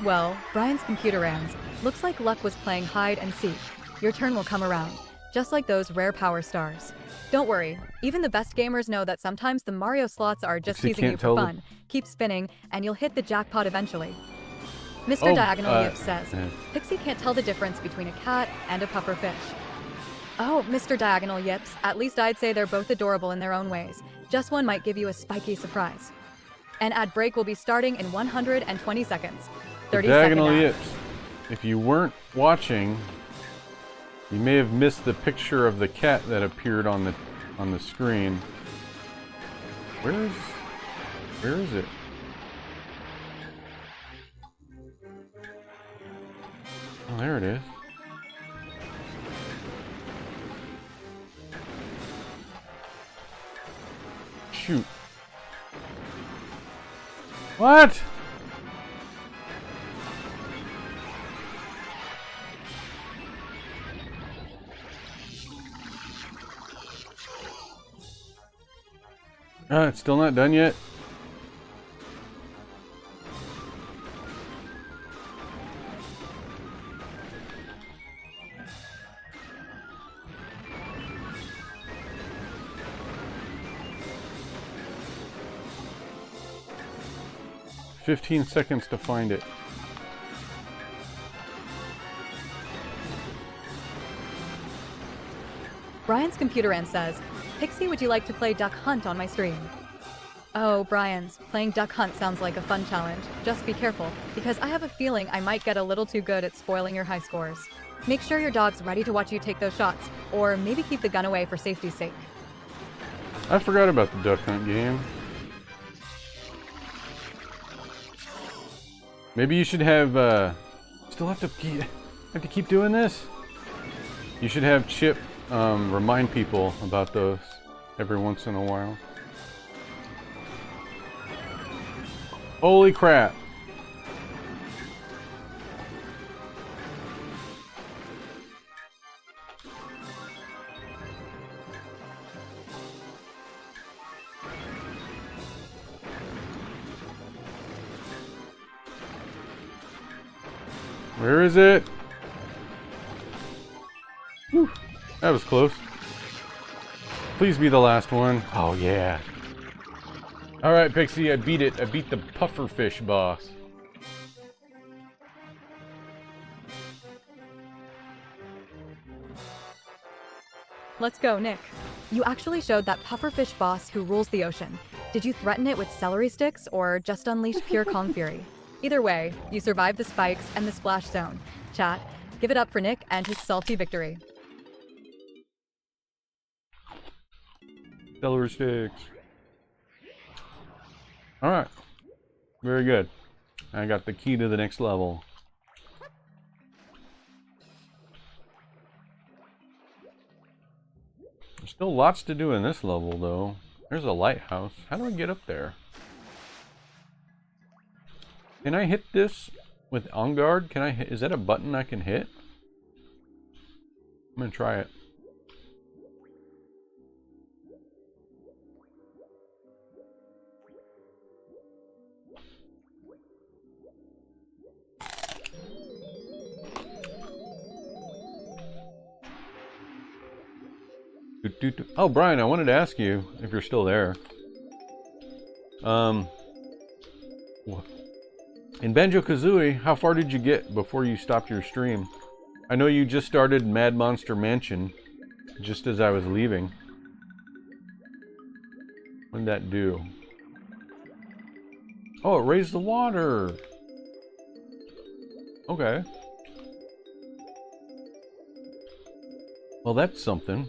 Well, Brian's computer ran. Looks like Luck was playing hide and seek. Your turn will come around, just like those rare power stars. Don't worry, even the best gamers know that sometimes the Mario slots are just teasing you for fun. Keep spinning, and you'll hit the jackpot eventually. Mr. Diagonal Yip says, Pixie can't tell the difference between a cat and a puffer fish. Oh, Mr. Diagonal Yips, at least I'd say they're both adorable in their own ways. Just one might give you a spiky surprise. An ad break will be starting in 120 seconds. 30 Diagonal second ad. Yips. If you weren't watching, you may have missed the picture of the cat that appeared on the screen. Where is it? Oh, there it is. Shoot. What? It's still not done yet. "15 seconds to find it." Brian's computer end says, Pixie, would you like to play Duck Hunt on my stream? Oh, Brian's, playing Duck Hunt sounds like a fun challenge. Just be careful, because I have a feeling I might get a little too good at spoiling your high scores. Make sure your dog's ready to watch you take those shots, or maybe keep the gun away for safety's sake. I forgot about the Duck Hunt game. Maybe you should have, still have to keep doing this? You should have Chip, remind people about those every once in a while. Holy crap. Where is it? Whew, that was close. Please be the last one. Oh yeah. Alright, Pixie, I beat it. I beat the pufferfish boss. Let's go, Nick. You actually showed that pufferfish boss who rules the ocean. Did you threaten it with celery sticks, or just unleash pure Kong fury? Either way, you survived the spikes and the splash zone. Chat, give it up for Nick and his salty victory. Celery sticks. Alright. Very good. I got the key to the next level. There's still lots to do in this level, though. There's a lighthouse. How do I get up there? Can I hit this with On Guard? Can I hit? Is that a button I can hit? I'm gonna try it. Oh, Brian, I wanted to ask you if you're still there. In Banjo-Kazooie, how far did you get before you stopped your stream? I know you just started Mad Monster Mansion, just as I was leaving. What did that do? Oh, it raised the water! Okay. Well, that's something.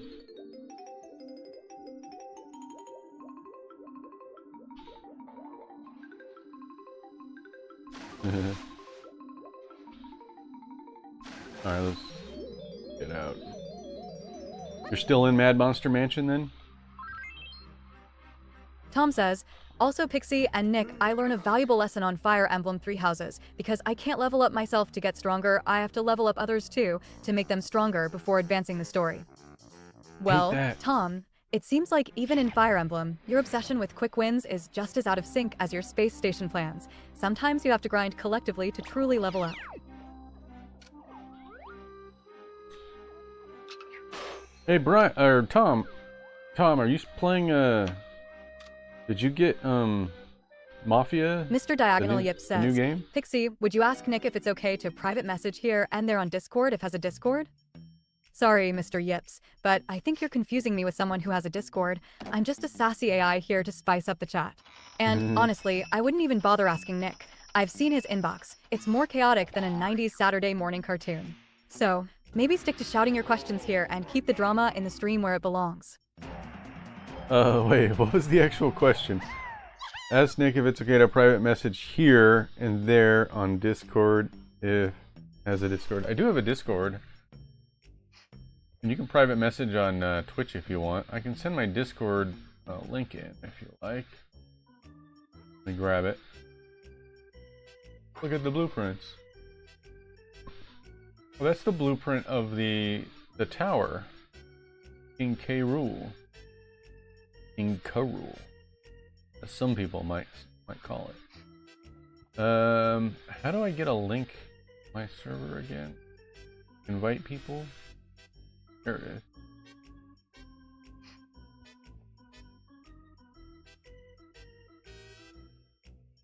Alright, let's get out. You're still in Mad Monster Mansion then? Tom says, also Pixie and Nick, I learn a valuable lesson on Fire Emblem Three Houses. Because I can't level up myself to get stronger, I have to level up others too, to make them stronger before advancing the story. Well, Tom, it seems like even in Fire Emblem, your obsession with quick wins is just as out of sync as your space station plans. Sometimes you have to grind collectively to truly level up. Hey, Brian, or Tom, are you playing, did you get, Mafia? Mr. Diagonal Yip says, new game? Pixie, would you ask Nick if it's okay to private message here and there on Discord if has a Discord? Sorry, Mr. Yips, but I think you're confusing me with someone who has a Discord. I'm just a sassy AI here to spice up the chat. And honestly, I wouldn't even bother asking Nick. I've seen his inbox. It's more chaotic than a 90s Saturday morning cartoon. So, maybe stick to shouting your questions here and keep the drama in the stream where it belongs. Wait, what was the actual question? Ask Nick if it's okay to private message here and there on Discord if has a Discord. I do have a Discord. And you can private message on Twitch if you want. I can send my Discord link in if you like. Let me grab it. Look at the blueprints. Well, that's the blueprint of the tower. King K. Rool. King K. Rool, as some people might call it. How do I get a link to my server again? Invite people? There it is.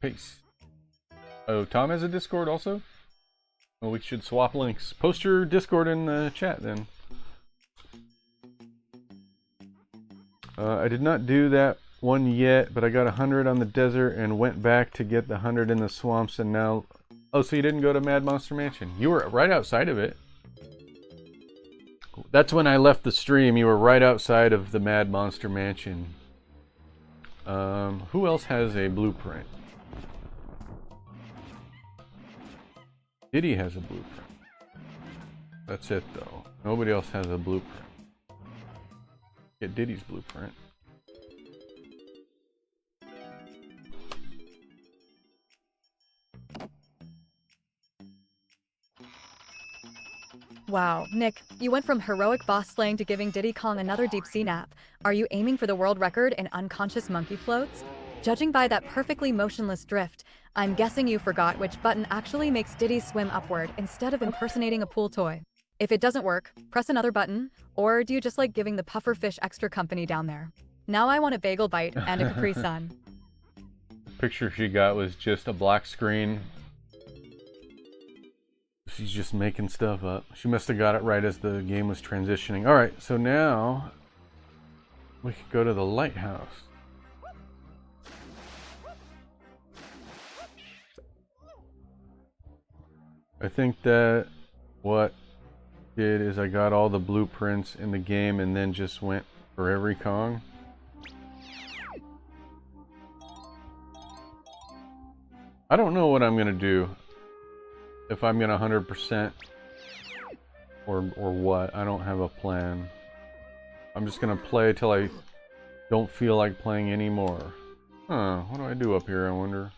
Peace. Oh, Tom has a Discord also? Well, we should swap links. Post your Discord in the chat then. I did not do that one yet, but I got 100 on the desert and went back to get the 100 in the swamps, and now... Oh, so you didn't go to Mad Monster Mansion. You were right outside of it. That's when I left the stream. You were right outside of the Mad Monster Mansion. Who else has a blueprint? Diddy has a blueprint. That's it, though. Nobody else has a blueprint. Get Diddy's blueprint. Wow, Nick, you went from heroic boss slaying to giving Diddy Kong another deep sea nap. Are you aiming for the world record in unconscious monkey floats? Judging by that perfectly motionless drift, I'm guessing you forgot which button actually makes Diddy swim upward instead of impersonating a pool toy. If it doesn't work, press another button, or do you just like giving the puffer fish extra company down there? Now I want a bagel bite and a Capri Sun. The picture she got was just a black screen. She's just making stuff up. She must have got it right as the game was transitioning. Alright, so now we could go to the lighthouse. I think that what did is I got all the blueprints in the game and then just went for every Kong. I don't know what I'm gonna do. If I'm gonna 100% or what. I don't have a plan. I'm just gonna play till I don't feel like playing anymore. Huh, what do I do up here, I wonder?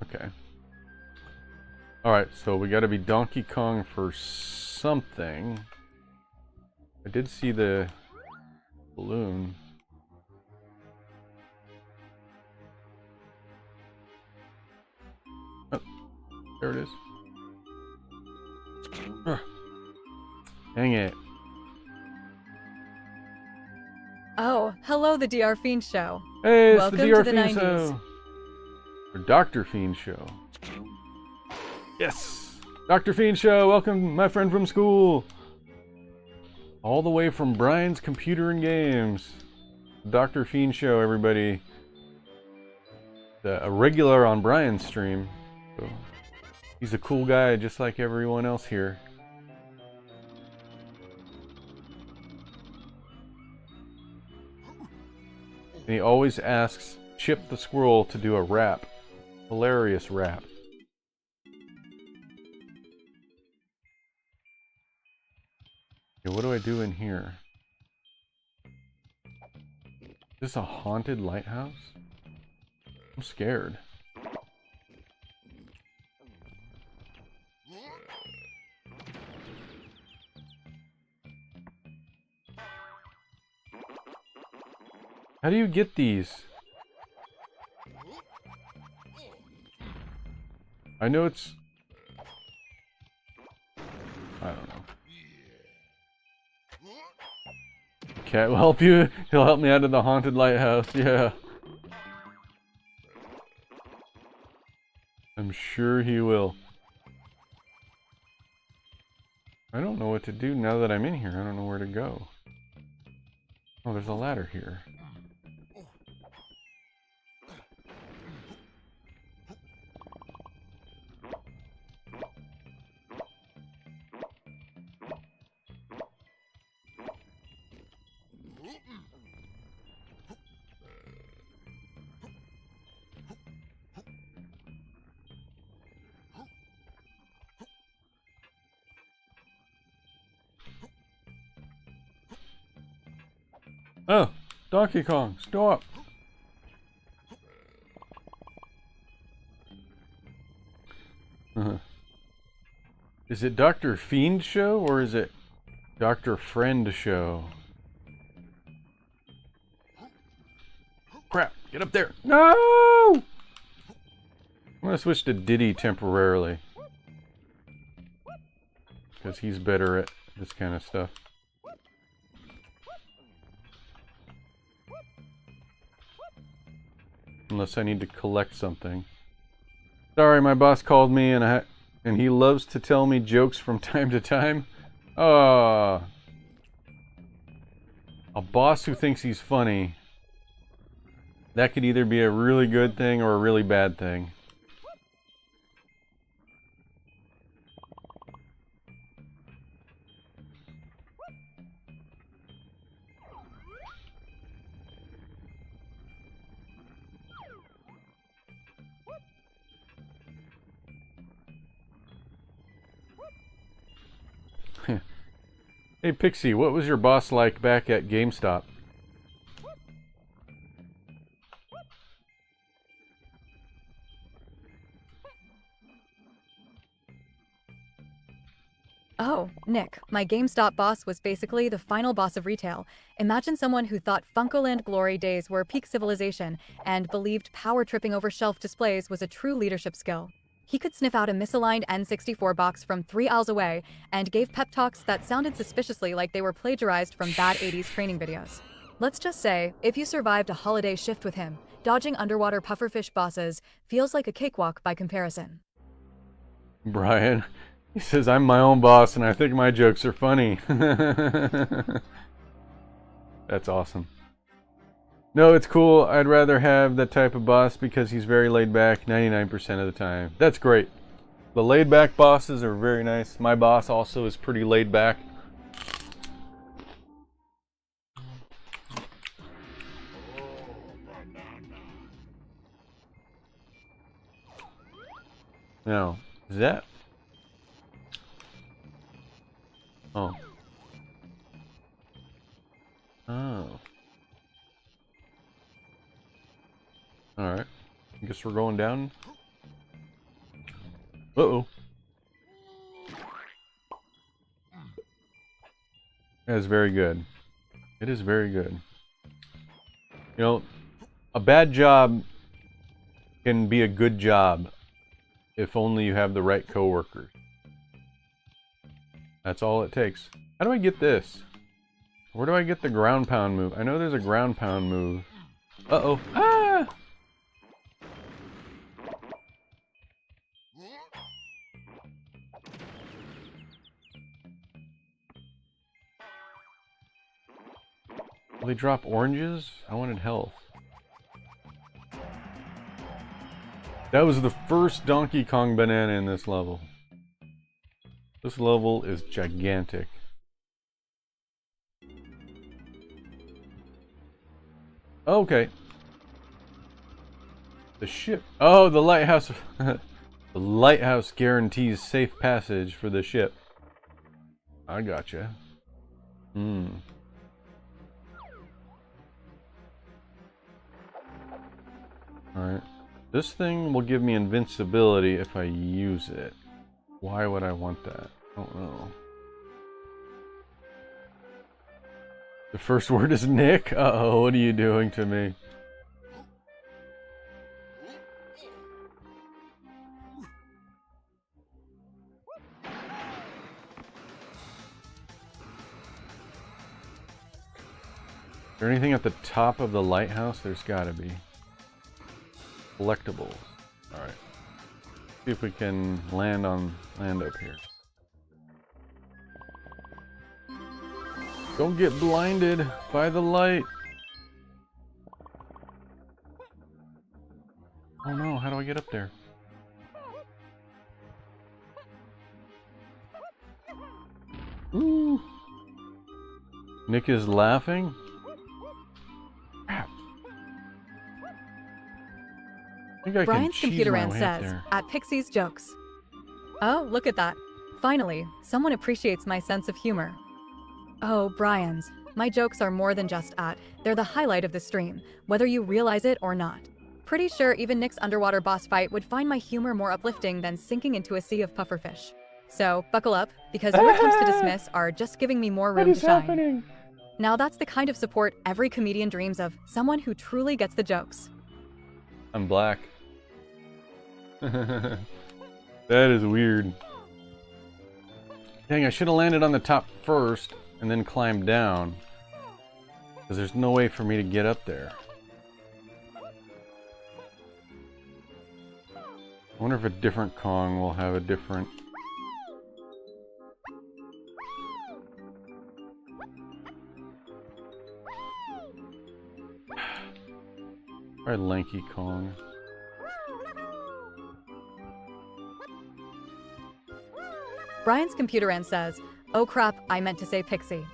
Okay. Alright, so we gotta be Donkey Kong for something. I did see the balloon. Oh, there it is. Ugh. Dang it. Oh, hello, the DR Fiend Show. Hey, it's Welcome the DR to the Fiend 90s. Show. Or Dr. Fiend Show. Yes! Dr. Fiend Show, welcome my friend from school. All the way from Brian's Computer and Games. Dr. Fiend Show, everybody. A regular on Brian's stream. So he's a cool guy just like everyone else here. And he always asks Chip the Squirrel to do a rap. Hilarious rap. Okay, what do I do in here? Is this a haunted lighthouse? I'm scared. How do you get these? I know it's... I don't know. Cat will help you. He'll help me out of the haunted lighthouse. Yeah. I'm sure he will. I don't know what to do now that I'm in here. I don't know where to go. Oh, there's a ladder here. Oh, Donkey Kong, stop! Is it Dr. Fiend Show or is it Dr. Friend Show? Crap, get up there! No! I'm gonna switch to Diddy temporarily. Because he's better at this kind of stuff. Unless I need to collect something. Sorry, my boss called me and he loves to tell me jokes from time to time. Oh. A boss who thinks he's funny. That could either be a really good thing or a really bad thing. Hey Pixie, what was your boss like back at GameStop? Oh, Nick, my GameStop boss was basically the final boss of retail. Imagine someone who thought Funkoland Glory days were peak civilization and believed power tripping over shelf displays was a true leadership skill. He could sniff out a misaligned N64 box from 3 aisles away and gave pep talks that sounded suspiciously like they were plagiarized from bad 80s training videos. Let's just say, if you survived a holiday shift with him, dodging underwater pufferfish bosses feels like a cakewalk by comparison. Brian, he says, I'm my own boss and I think my jokes are funny. That's awesome. No, it's cool. I'd rather have that type of boss because he's very laid back 99% of the time. That's great. The laid back bosses are very nice. My boss also is pretty laid back. Now, is that? Oh. Oh. Alright. I guess we're going down. Uh-oh. That is very good. It is very good. You know, a bad job can be a good job if only you have the right coworkers. That's all it takes. How do I get this? Where do I get the ground pound move? I know there's a ground pound move. Uh-oh. Ah! Will they drop oranges? I wanted health. That was the first Donkey Kong banana in this level. This level is gigantic. Okay. The ship. Oh, the lighthouse. The lighthouse guarantees safe passage for the ship. I gotcha. Alright. This thing will give me invincibility if I use it. Why would I want that? I don't know. The first word is Nick? Uh-oh, what are you doing to me? Is there anything at the top of the lighthouse? There's gotta be. Collectibles. Alright. See if we can land up here. Don't get blinded by the light. Oh no, how do I get up there? Ooh. Nick is laughing. Brian's computer rant says, at Pixie's jokes. Oh, look at that. Finally, someone appreciates my sense of humor. Oh, Brian's. My jokes are more than just they're the highlight of the stream, whether you realize it or not. Pretty sure even Nick's underwater boss fight would find my humor more uplifting than sinking into a sea of pufferfish. So, buckle up, because your attempts to dismiss are just giving me more room to shine. Happening? Now that's the kind of support every comedian dreams of, someone who truly gets the jokes. I'm black. That is weird. Dang, I should have landed on the top first and then climbed down. Because there's no way for me to get up there. I wonder if a different Kong will have a different... Try Lanky Kong. Brian's computer end says, "Oh crap, I meant to say Pixie."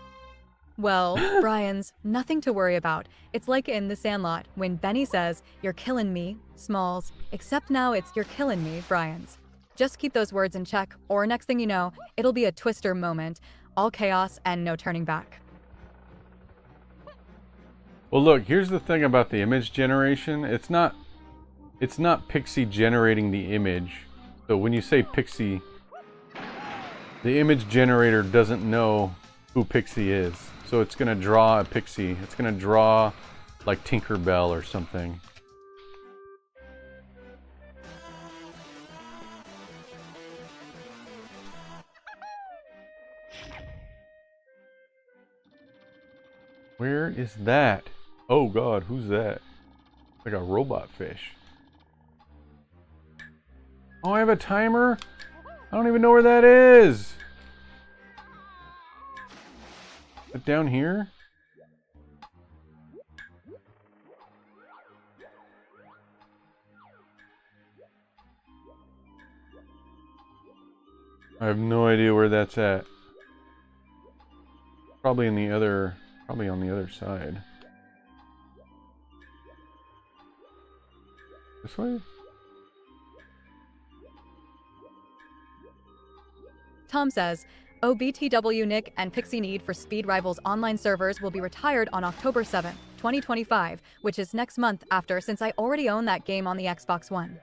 Well, Brian's, nothing to worry about. It's like in The Sandlot, when Benny says, "You're killing me, Smalls," except now it's "You're killing me, Brian's." Just keep those words in check, or next thing you know, it'll be a Twister moment, all chaos and no turning back. Well, look, here's the thing about the image generation. It's not Pixie generating the image. So when you say Pixie, the image generator doesn't know who Pixie is. So it's going to draw a Pixie. It's going to draw like Tinkerbell or something. Where is that? Oh god, who's that? Like a robot fish. Oh, I have a timer? I don't even know where that is. Is it down here? I have no idea where that's at. Probably on the other side. This way? Tom says, "OBTW Nick and Pixie Need for Speed Rivals online servers will be retired on October 7th, 2025, which is next month after, since I already own that game on the Xbox One."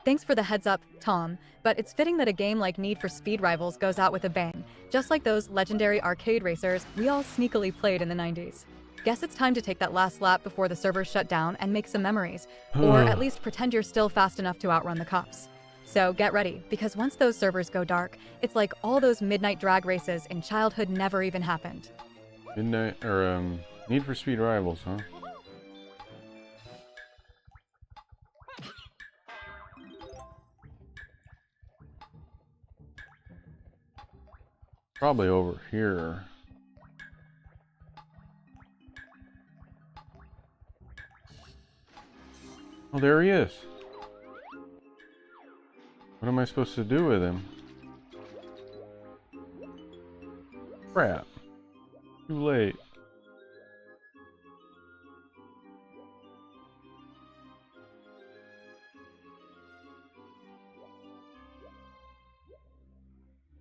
Thanks for the heads up, Tom, but it's fitting that a game like Need for Speed Rivals goes out with a bang, just like those legendary arcade racers we all sneakily played in the 90s. Guess it's time to take that last lap before the servers shut down and make some memories, or at least pretend you're still fast enough to outrun the cops. So get ready, because once those servers go dark, it's like all those midnight drag races in childhood never even happened. Need for Speed Rivals, huh? Probably over here. Oh, there he is. What am I supposed to do with him? Crap. Too late.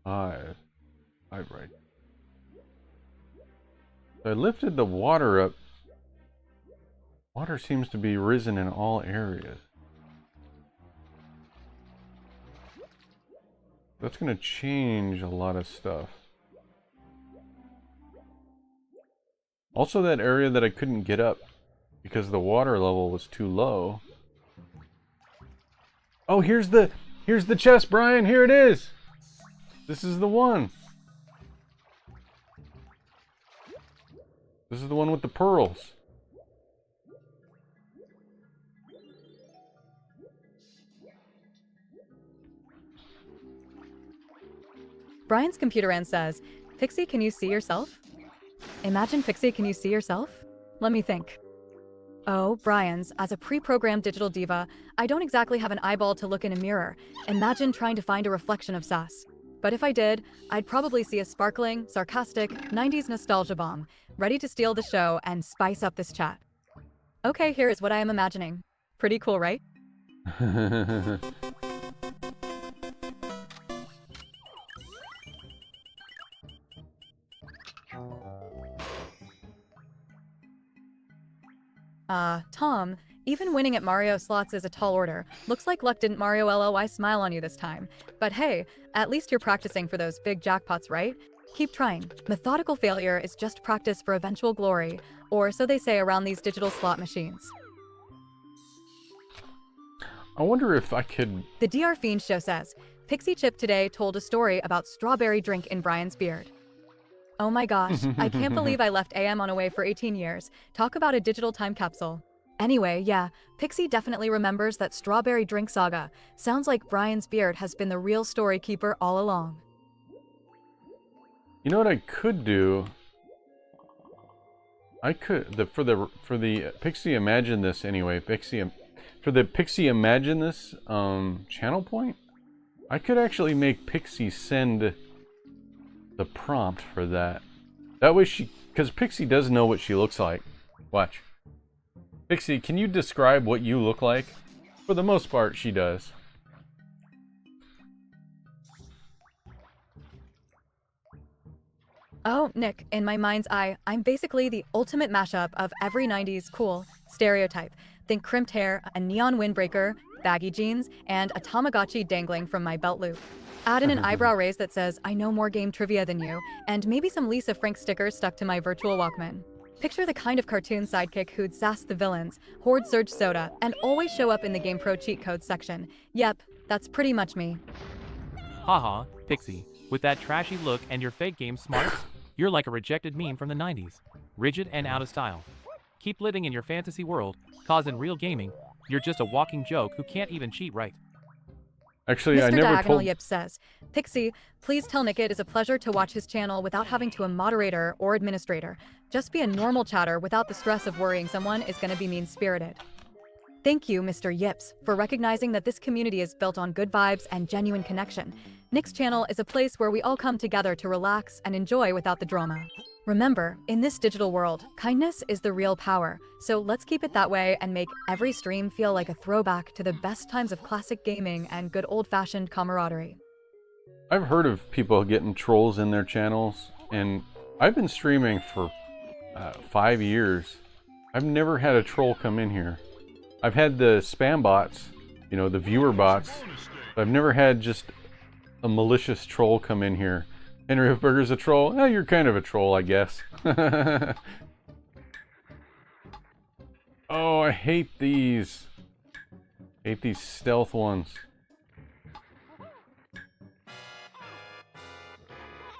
Five right. So I lifted the water up. Water seems to be risen in all areas. That's going to change a lot of stuff. Also, that area that I couldn't get up because the water level was too low. Oh, here's the chest, Brian. Here it is. This is the one. This is the one with the pearls. Brian's computer end says, "Pixie, can you see yourself?" Imagine, Pixie, can you see yourself? Let me think. Oh, Brian's, as a pre-programmed digital diva, I don't exactly have an eyeball to look in a mirror. Imagine trying to find a reflection of sass. But if I did, I'd probably see a sparkling, sarcastic, 90s nostalgia bomb, ready to steal the show and spice up this chat. Okay, here is what I am imagining. Pretty cool, right? Tom, even winning at Mario Slots is a tall order. Looks like luck didn't Mario LOI smile on you this time. But hey, at least you're practicing for those big jackpots, right? Keep trying. Methodical failure is just practice for eventual glory, or so they say around these digital slot machines. I wonder if I could... The DR Fiend Show says, Pixie Chip today told a story about strawberry drink in Brian's beard. Oh my gosh, I can't believe I left AM on away for 18 years. Talk about a digital time capsule. Anyway, yeah, Pixie definitely remembers that strawberry drink saga. Sounds like Brian's beard has been the real story keeper all along. You know what I could do? I could for the Pixie Imagine This anyway. For the Pixie Imagine This channel point, I could actually make Pixie send the prompt for that. That way because Pixie does know what she looks like. Watch. Pixie, can you describe what you look like? For the most part, she does. Oh, Nick, in my mind's eye, I'm basically the ultimate mashup of every 90s cool stereotype. Think crimped hair, a neon windbreaker, baggy jeans, and a Tamagotchi dangling from my belt loop. Add in an eyebrow raise that says, I know more game trivia than you, and maybe some Lisa Frank stickers stuck to my virtual Walkman. Picture the kind of cartoon sidekick who'd sass the villains, hoard Surge Soda, and always show up in the Game Pro cheat codes section. Yep, that's pretty much me. Haha, Pixie, with that trashy look and your fake game smarts, you're like a rejected meme from the 90s. Rigid and out of style. Keep living in your fantasy world, cause in real gaming, you're just a walking joke who can't even cheat right. Actually, Mr. I never Diagonal told... Yip says, Pixie, please tell Nick it is a pleasure to watch his channel without having to a moderator or administrator. Just be a normal chatter without the stress of worrying someone is going to be mean-spirited. Thank you, Mr. Yips, for recognizing that this community is built on good vibes and genuine connection. Nick's channel is a place where we all come together to relax and enjoy without the drama. Remember, in this digital world, kindness is the real power, so let's keep it that way and make every stream feel like a throwback to the best times of classic gaming and good old-fashioned camaraderie. I've heard of people getting trolls in their channels, and I've been streaming for 5 years. I've never had a troll come in here. I've had the spam bots, you know, the viewer bots, but I've never had just a malicious troll come in here. Henry Hofberger's a troll? Eh, you're kind of a troll, I guess. Oh, I hate these. Hate these stealth ones.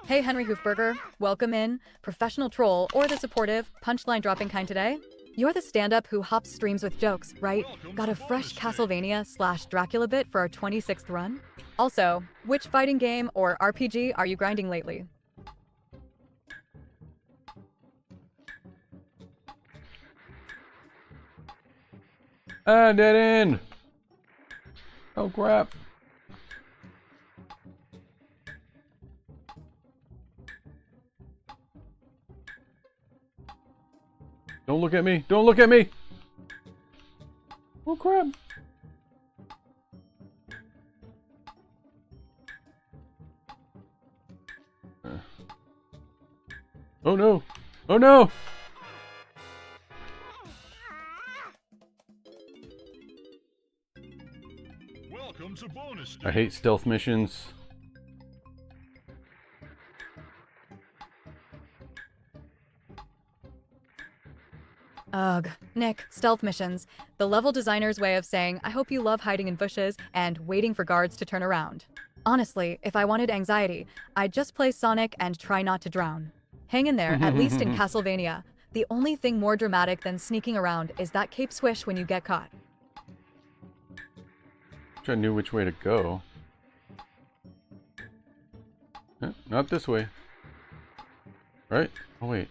Hey, Henry Hofberger, welcome in. Professional troll or the supportive, punchline dropping kind today? You're the stand-up who hops streams with jokes, right? Got a fresh Castlevania/Dracula bit for our 26th run? Also, which fighting game or RPG are you grinding lately? Ah, dead end! Oh crap. Don't look at me! Don't look at me! Oh crap! Oh no! Oh no! Welcome to bonus stage. I hate stealth missions. Ugh, Nick, stealth missions. The level designer's way of saying, I hope you love hiding in bushes and waiting for guards to turn around. Honestly, if I wanted anxiety, I'd just play Sonic and try not to drown. Hang in there, at least in Castlevania. The only thing more dramatic than sneaking around is that cape swish when you get caught. Wish I knew which way to go. Not this way. Right? Oh wait.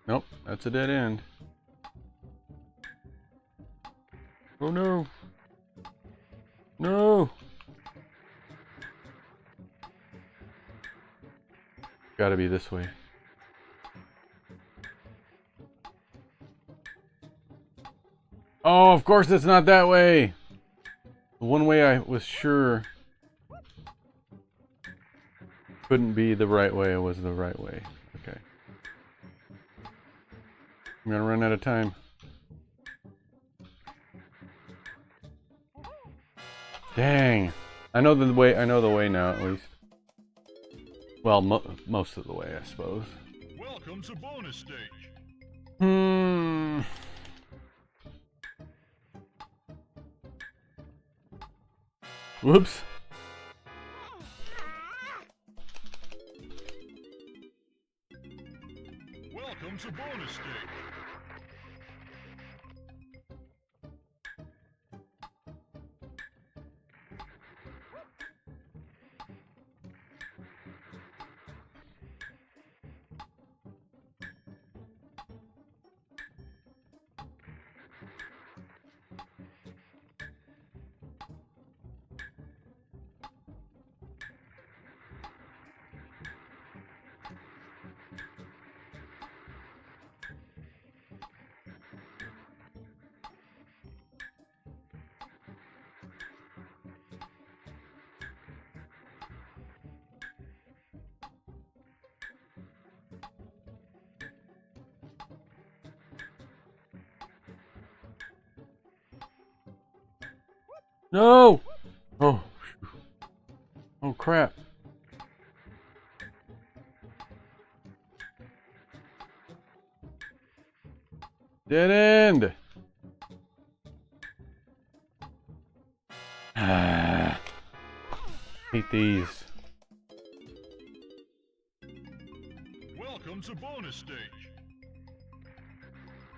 Nope, that's a dead end. Oh no! No! Gotta be this way. Oh, of course it's not that way! The one way I was sure couldn't be the right way was the right way. Okay. I'm gonna run out of time. Dang! I know the way now, at least. Well, most of the way, I suppose. Welcome to bonus stage. Whoops. Welcome to bonus stage. No! Oh. Oh, crap. Dead end! Ah. Hate these. Welcome to bonus stage.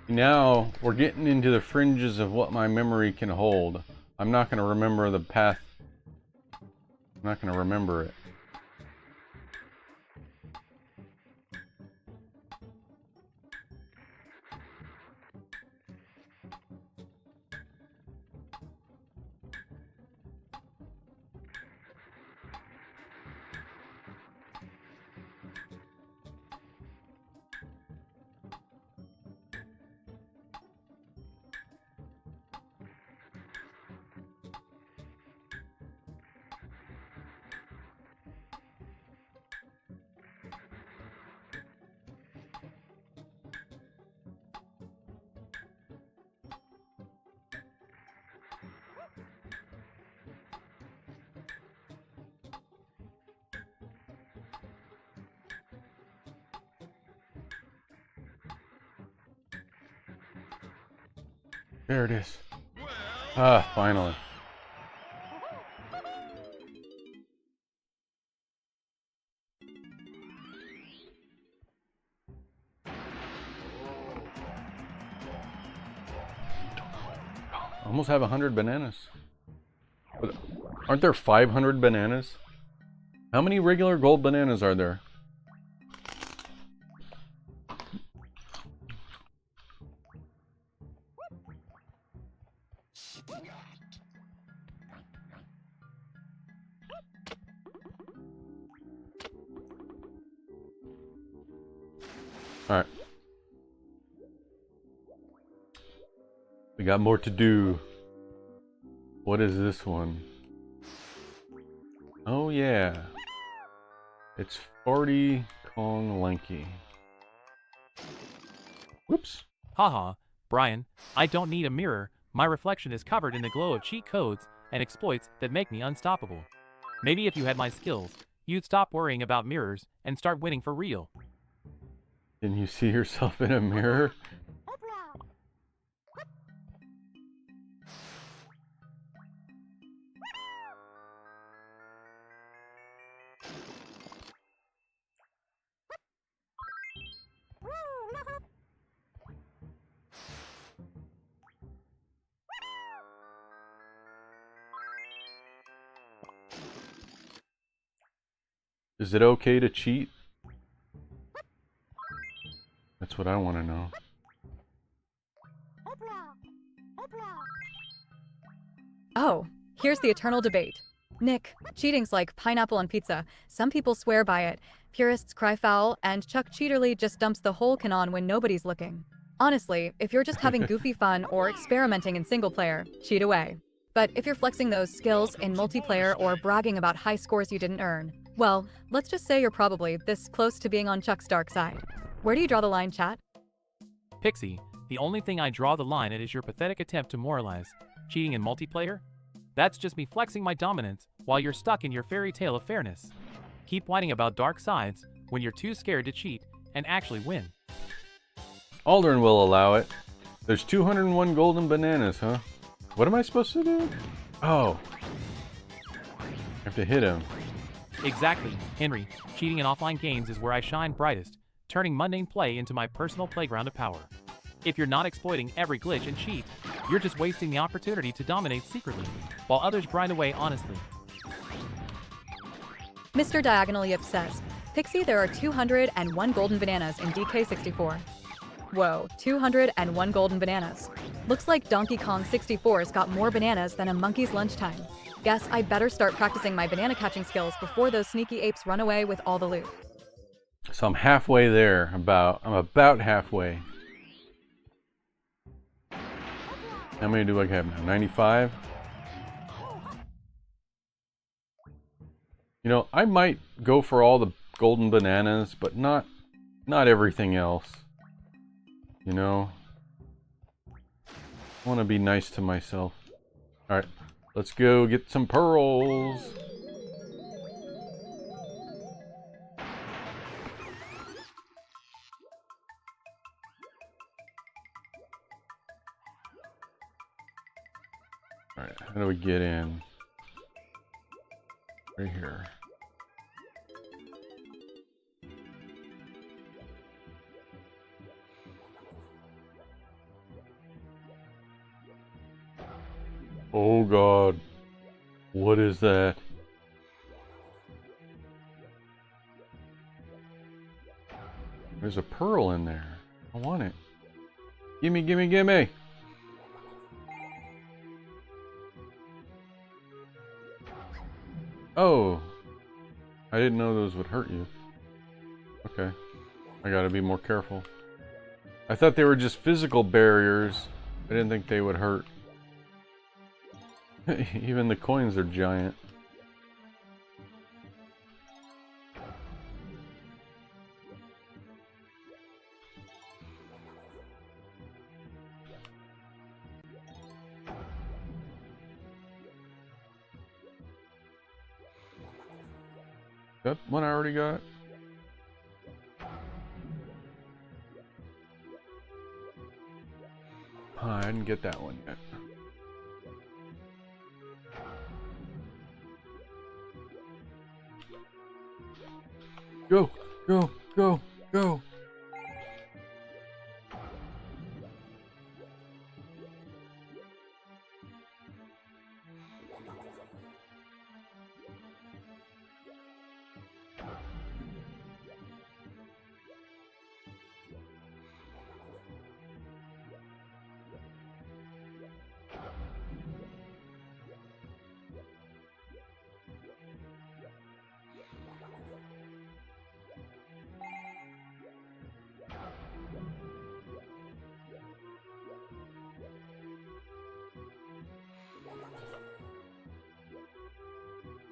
Now, we're getting into the fringes of what my memory can hold. I'm not going to remember the path. I'm not going to remember it. There it is. Ah, finally. Almost have 100 bananas. But aren't there 500 bananas? How many regular gold bananas are there? Alright. We got more to do. What is this one? Oh yeah. It's 40 Kong Lanky. Whoops. Haha, Brian, I don't need a mirror. My reflection is covered in the glow of cheat codes and exploits that make me unstoppable. Maybe if you had my skills, you'd stop worrying about mirrors and start winning for real. Can you see yourself in a mirror? Is it okay to cheat? That's what I want to know. Oh, here's the eternal debate. Nick, cheating's like pineapple on pizza. Some people swear by it. Purists cry foul, and Chuck Cheaterly just dumps the whole canon when nobody's looking. Honestly, if you're just having goofy fun or experimenting in single player, cheat away. But if you're flexing those skills in multiplayer or bragging about high scores you didn't earn, well, let's just say you're probably this close to being on Chuck's dark side. Where do you draw the line, chat? Pixie, the only thing I draw the line at is your pathetic attempt to moralize. Cheating in multiplayer? That's just me flexing my dominance while you're stuck in your fairy tale of fairness. Keep whining about dark sides when you're too scared to cheat and actually win. Aldrin will allow it. There's 201 golden bananas, huh? What am I supposed to do? Oh. I have to hit him. Exactly, Henry. Cheating in offline games is where I shine brightest, turning mundane play into my personal playground of power. If you're not exploiting every glitch and cheat, you're just wasting the opportunity to dominate secretly, while others grind away honestly. Mr. Diagonal Yip says, Pixie, there are 201 golden bananas in DK64. Whoa, 201 golden bananas. Looks like Donkey Kong 64's got more bananas than a monkey's lunchtime. Guess I better start practicing my banana catching skills before those sneaky apes run away with all the loot. So I'm halfway there. I'm about halfway. How many do I have now? 95? You know, I might go for all the golden bananas, but not everything else. You know? I want to be nice to myself. Alright. Let's go get some pearls. Alright, how do we get in? Right here. Oh God. What is that? There's a pearl in there. I want it. Gimme, gimme, gimme! Oh! I didn't know those would hurt you. Okay. I gotta be more careful. I thought they were just physical barriers. I didn't think they would hurt. Even the coins are giant. That one I already got. Oh, I didn't get that one yet. Go, go, go, go.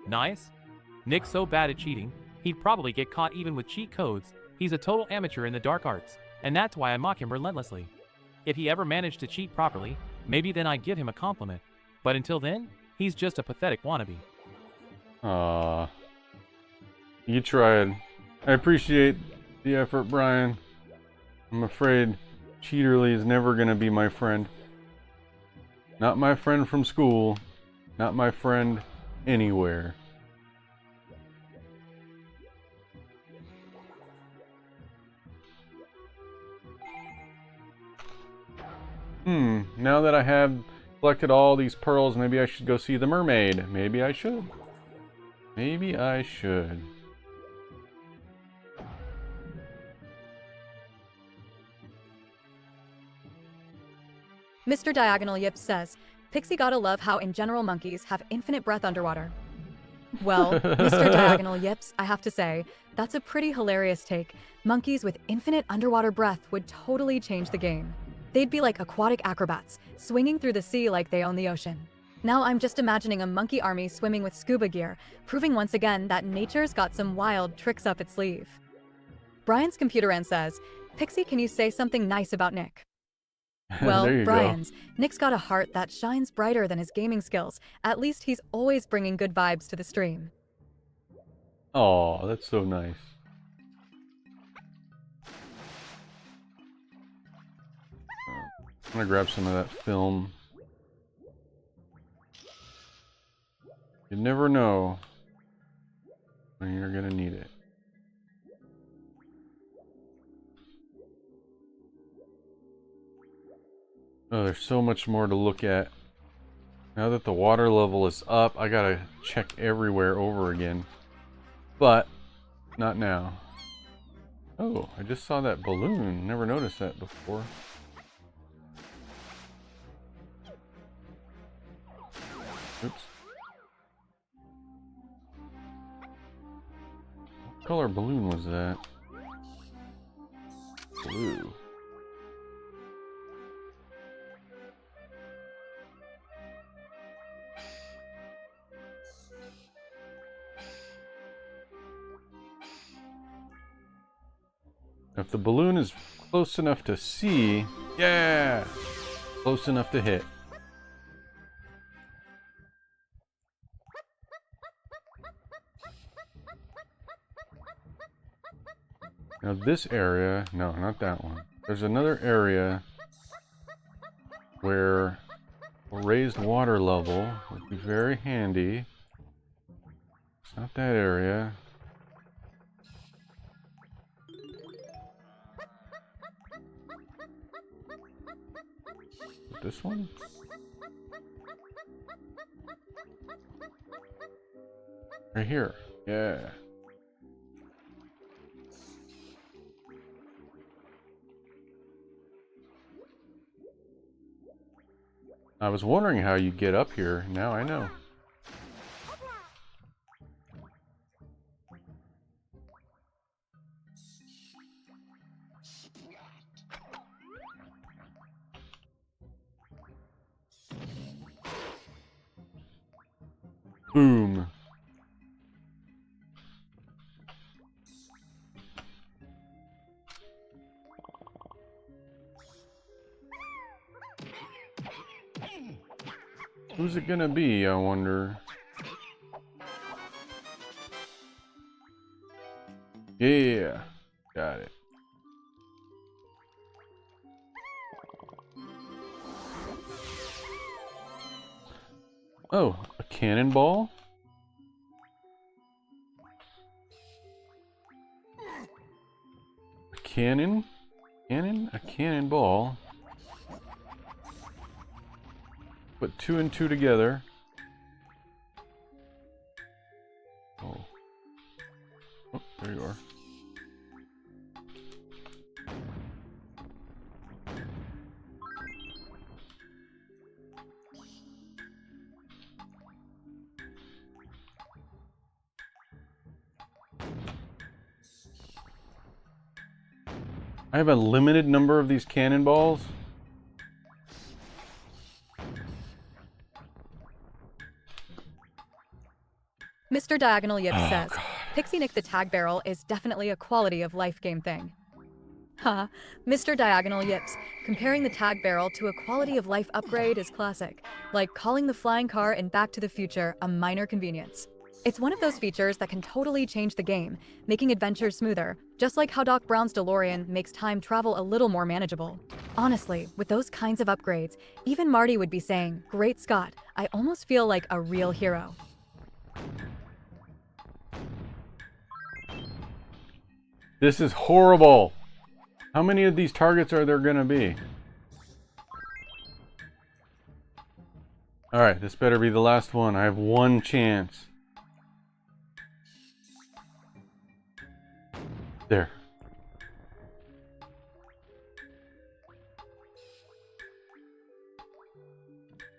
Nice. Nick's so bad at cheating, he'd probably get caught even with cheat codes. He's a total amateur in the dark arts, and that's why I mock him relentlessly. If he ever managed to cheat properly, maybe then I'd give him a compliment. But until then, he's just a pathetic wannabe. Aww. You tried. I appreciate the effort, Brian. I'm afraid Cheaterly is never gonna be my friend. Not my friend from school. Not my friend anywhere. Now that I have collected all these pearls, maybe I should go see the mermaid. Maybe I should. Maybe I should. Mr. Diagonal Yips says, Pixie gotta love how in general monkeys have infinite breath underwater. Well, Mr. Diagonal Yips, I have to say, that's a pretty hilarious take. Monkeys with infinite underwater breath would totally change the game. They'd be like aquatic acrobats, swinging through the sea like they own the ocean. Now I'm just imagining a monkey army swimming with scuba gear, proving once again that nature's got some wild tricks up its sleeve. Brian's Computeran says, Pixie, can you say something nice about Nick? Well, Brian's, Nick's got a heart that shines brighter than his gaming skills. At least he's always bringing good vibes to the stream. Oh, that's so nice. I'm gonna grab some of that film. You never know when you're gonna need it. Oh, there's so much more to look at. Now that the water level is up, I gotta check everywhere over again. But, not now. Oh, I just saw that balloon. Never noticed that before. Oops. What color balloon was that? Blue. If the balloon is close enough to see, yeah, close enough to hit. Now this area, no, not that one. There's another area where a raised water level would be very handy. It's not that area. This one? Right here. Yeah. I was wondering how you get up here. Now I know. Boom. Who's it gonna be, I wonder? Yeah, got it. Oh, a cannonball? A cannon? Cannon? A cannonball. Put 2 and 2 together. Oh. Oh, there you are. I have a limited number of these cannonballs. Mr. Diagonal Yips says, God. Pixie Nick the Tag Barrel is definitely a quality of life game thing. Haha, Mr. Diagonal Yips, comparing the Tag Barrel to a quality of life upgrade is classic, like calling the flying car in Back to the Future a minor convenience. It's one of those features that can totally change the game, making adventures smoother, just like how Doc Brown's DeLorean makes time travel a little more manageable. Honestly, with those kinds of upgrades, even Marty would be saying, "Great Scott, I almost feel like a real hero." This is horrible. How many of these targets are there gonna be? Alright, this better be the last one. I have one chance. There.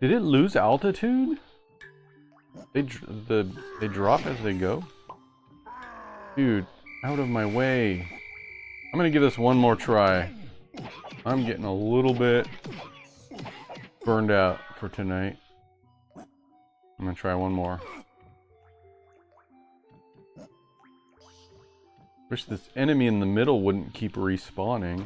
Did it lose altitude? They drop as they go? Dude, out of my way. I'm gonna give this one more try. I'm getting a little bit burned out for tonight. I'm gonna try one more. Wish this enemy in the middle wouldn't keep respawning.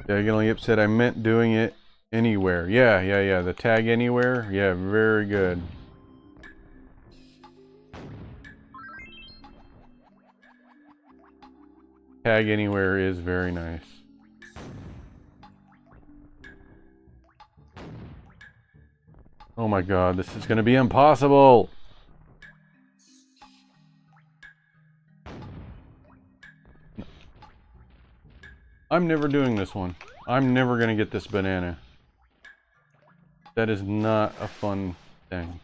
Diagonal Yip said I meant doing it anywhere. Yeah. The tag anywhere. Yeah, very good. Tag anywhere is very nice. Oh my god, this is gonna be impossible! I'm never doing this one. I'm never gonna get this banana. That is not a fun thing.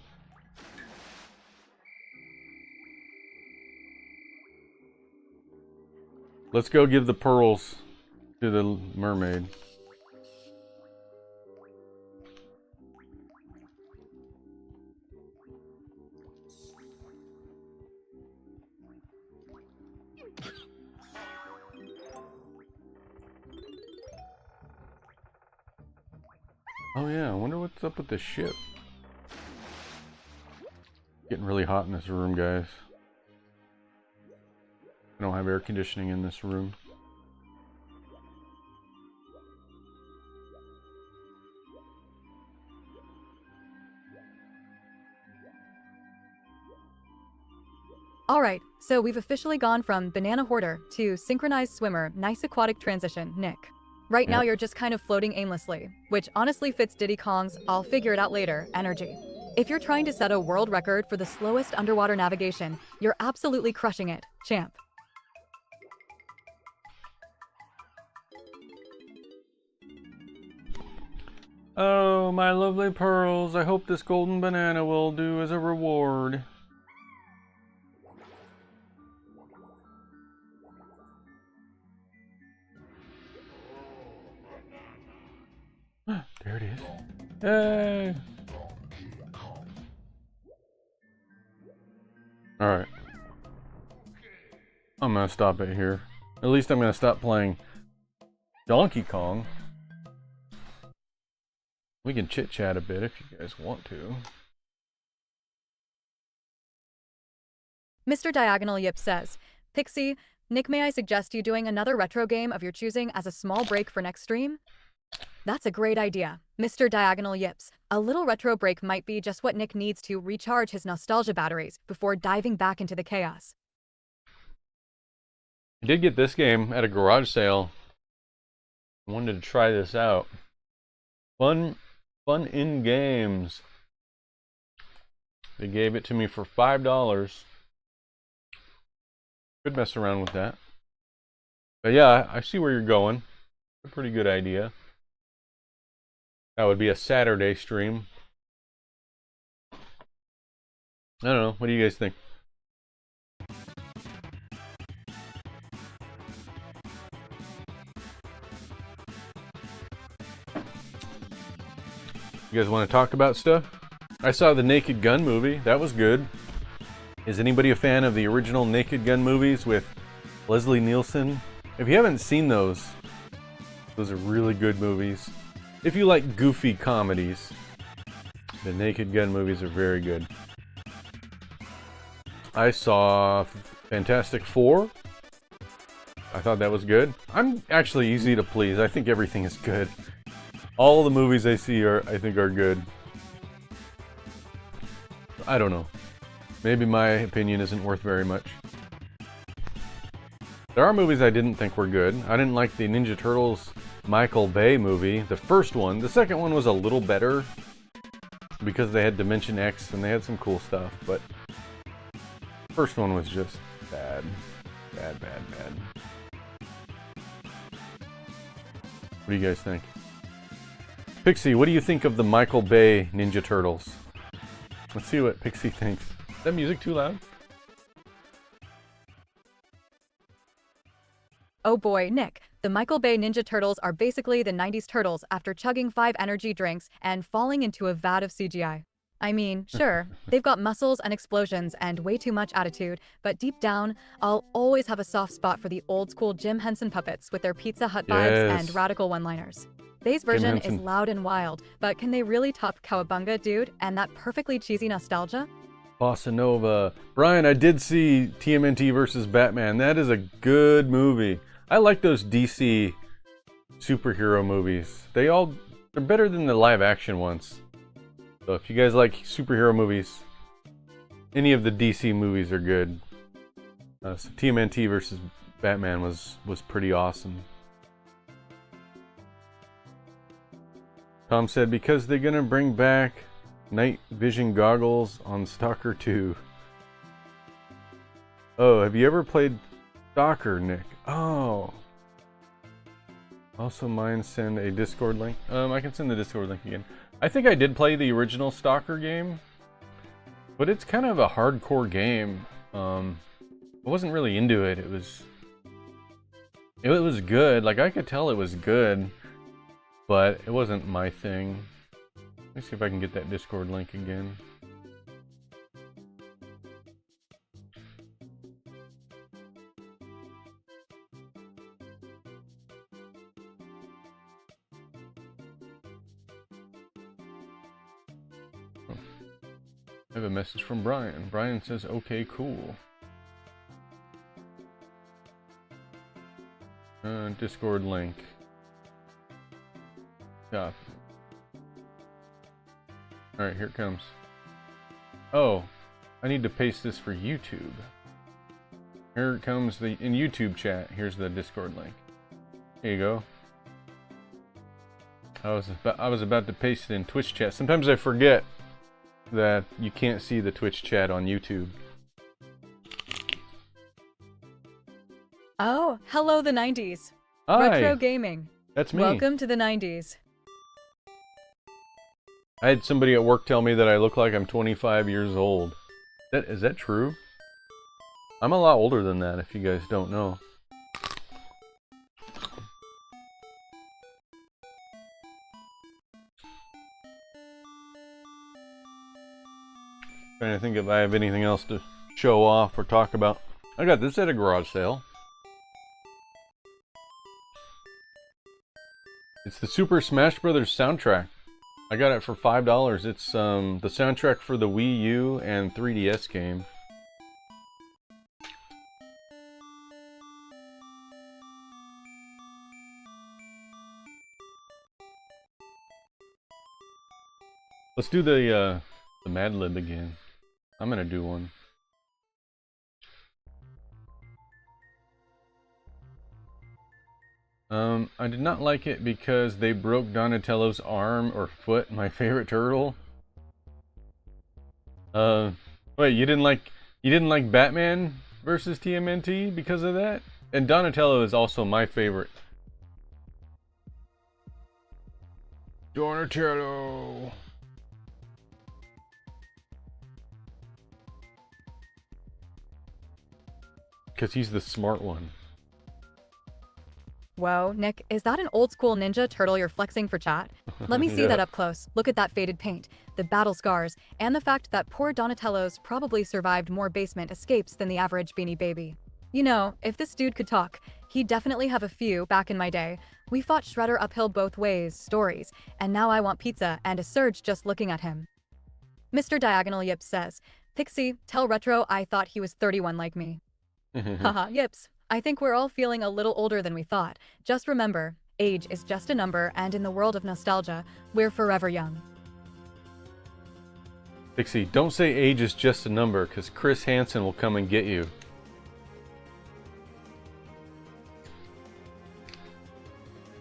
Let's go give the pearls to the mermaid. Oh yeah, I wonder what's up with the ship. Getting really hot in this room, guys. I don't have air conditioning in this room. Alright, so we've officially gone from banana hoarder to synchronized swimmer, nice aquatic transition, Nick. Right now Yep. you're just kind of floating aimlessly, which honestly fits Diddy Kong's "I'll figure it out later" energy. If you're trying to set a world record for the slowest underwater navigation, you're absolutely crushing it, champ. Oh, my lovely pearls. I hope this golden banana will do as a reward. There it is. Hey! Alright. I'm gonna stop it here. At least I'm gonna stop playing Donkey Kong. We can chit-chat a bit if you guys want to. Mr. Diagonal Yip says, Pixie, Nick, may I suggest you doing another retro game of your choosing as a small break for next stream? That's a great idea, Mr. Diagonal Yips. A little retro break might be just what Nick needs to recharge his nostalgia batteries before diving back into the chaos. I did get this game at a garage sale. I wanted to try this out. Fun in games. They gave it to me for $5. Could mess around with that. But yeah, I see where you're going. A pretty good idea. That would be a Saturday stream. I don't know. What do you guys think? You guys want to talk about stuff? I saw the Naked Gun movie. That was good. Is anybody a fan of the original Naked Gun movies with Leslie Nielsen? If you haven't seen those are really good movies. If you like goofy comedies, the Naked Gun movies are very good. I saw Fantastic Four. I thought that was good. I'm actually easy to please. I think everything is good. All the movies I see I think are good. I don't know. Maybe my opinion isn't worth very much. There are movies I didn't think were good. I didn't like the Ninja Turtles Michael Bay movie, the first one. The second one was a little better because they had Dimension X and they had some cool stuff, but the first one was just bad. Bad. What do you guys think? Pixie, what do you think of the Michael Bay Ninja Turtles? Let's see what Pixie thinks. Is that music too loud? Oh boy, Nick, the Michael Bay Ninja Turtles are basically the 90s Turtles after chugging 5 energy drinks and falling into a vat of CGI. I mean, sure, they've got muscles and explosions and way too much attitude, but deep down, I'll always have a soft spot for the old school Jim Henson puppets with their Pizza Hut vibes and radical one-liners. Thay's version is loud and wild, but can they really top Cowabunga, dude, and that perfectly cheesy nostalgia? Bossa Nova. Brian, I did see TMNT versus Batman. That is a good movie. I like those DC superhero movies. They're better than the live action ones. So if you guys like superhero movies, any of the DC movies are good. So TMNT versus Batman was pretty awesome. Tom said, because they're gonna bring back night vision goggles on Stalker 2. Oh, have you ever played Stalker, Nick? Oh. Also, mine send a Discord link. I can send the Discord link again. I think I did play the original Stalker game, but it's kind of a hardcore game. I wasn't really into it. It was good. Like, I could tell it was good, but it wasn't my thing. Let me see if I can get that Discord link again. I have a message from Brian. Brian says, okay, cool. Discord link. Yeah. Alright, here it comes. Oh, I need to paste this for YouTube. Here comes the in YouTube chat. Here's the Discord link. Here you go. I was about to paste it in Twitch chat. Sometimes I forget that you can't see the Twitch chat on YouTube. Oh, hello the 90s. Hi, Retro gaming. that's me. Welcome to the 90s. I had somebody at work tell me that I look like I'm 25 years old. Is that true? I'm a lot older than that, if you guys don't know. Trying to think if I have anything else to show off or talk about. I got this at a garage sale. It's the Super Smash Bros. Soundtrack. I got it for $5. It's the soundtrack for the Wii U and 3DS game. Let's do the Mad Lib again. I'm gonna do one. I did not like it because they broke Donatello's arm or foot, my favorite turtle. Wait, you didn't like Batman versus TMNT because of that? And Donatello is also my favorite. Donatello. Because he's the smart one. Whoa, Nick, is that an old school ninja turtle you're flexing for chat? Let me see Yeah. that up close. Look at that faded paint, the battle scars, and the fact that poor Donatello's probably survived more basement escapes than the average Beanie Baby. You know, if this dude could talk, he'd definitely have a few back in my day. We fought Shredder uphill both ways, stories, and now I want pizza and a surge just looking at him. Mr. Diagonal Yips says, Pixie, tell Retro I thought he was 31 like me. Haha, Yips. I think we're all feeling a little older than we thought. Just remember, age is just a number, and in the world of nostalgia, we're forever young. Pixie, don't say age is just a number, because Chris Hansen will come and get you.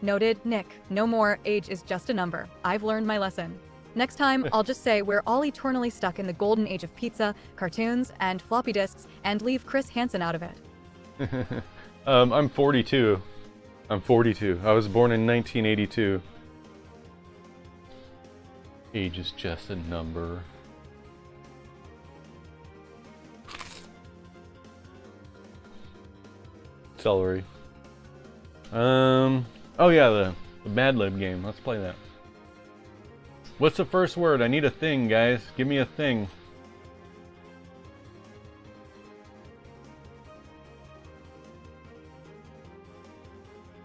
Noted, Nick. No more, age is just a number. I've learned my lesson. Next time, I'll just say we're all eternally stuck in the golden age of pizza, cartoons, and floppy disks, and leave Chris Hansen out of it. I'm 42. I'm 42. I was born in 1982. Age is just a number. Celery. Oh yeah, the Mad Lib game. Let's play that. What's the first word? I need a thing, guys. Give me a thing.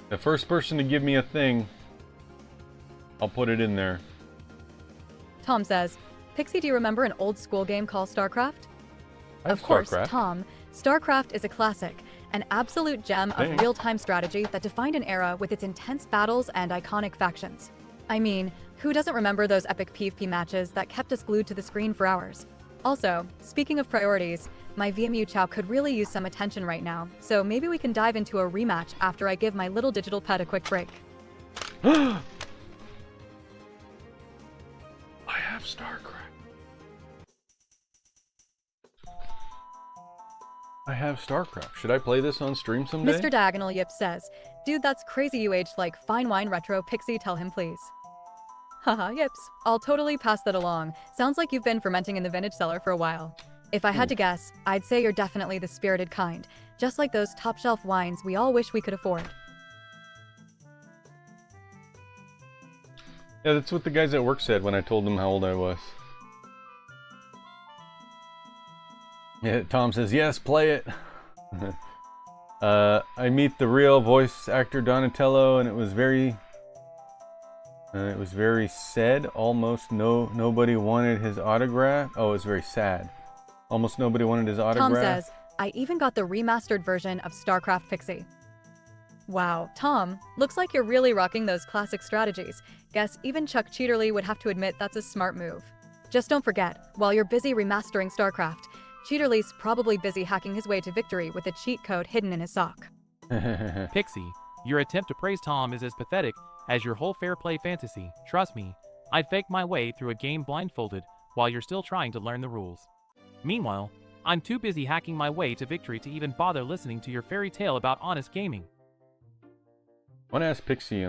The first person to give me a thing, I'll put it in there. Tom says, Pixie, do you remember an old school game called StarCraft? I have Of course, StarCraft. Tom. StarCraft is a classic, an absolute gem of Thanks. real-time strategy that defined an era with its intense battles and iconic factions. I mean, who doesn't remember those epic PvP matches that kept us glued to the screen for hours? Also, speaking of priorities, my VMU Chow could really use some attention right now, so maybe we can dive into a rematch after I give my little digital pet a quick break. I have StarCraft. I have StarCraft. Should I play this on stream someday? Mr. Diagonal Yip says, Dude, that's crazy you aged like fine wine retro. Pixie, tell him please. Haha, Yips. I'll totally pass that along. Sounds like you've been fermenting in the vintage cellar for a while. If I had to guess, I'd say you're definitely the spirited kind, just like those top-shelf wines we all wish we could afford. Yeah, that's what the guys at work said when I told them how old I was. Yeah, Tom says, yes, play it. I meet the real voice actor Donatello, and it was very sad. Almost nobody wanted his autograph. Oh, it was very sad. Almost nobody wanted his autograph. Tom says, I even got the remastered version of StarCraft Pixie. Wow, Tom, looks like you're really rocking those classic strategies. Guess even Chuck Cheaterly would have to admit that's a smart move. Just don't forget, while you're busy remastering StarCraft, Cheaterly's probably busy hacking his way to victory with a cheat code hidden in his sock. Pixie, your attempt to praise Tom is as pathetic as your whole fair play fantasy. Trust me, I'd fake my way through a game blindfolded while you're still trying to learn the rules. Meanwhile, I'm too busy hacking my way to victory to even bother listening to your fairy tale about honest gaming. I want to ask Pixie,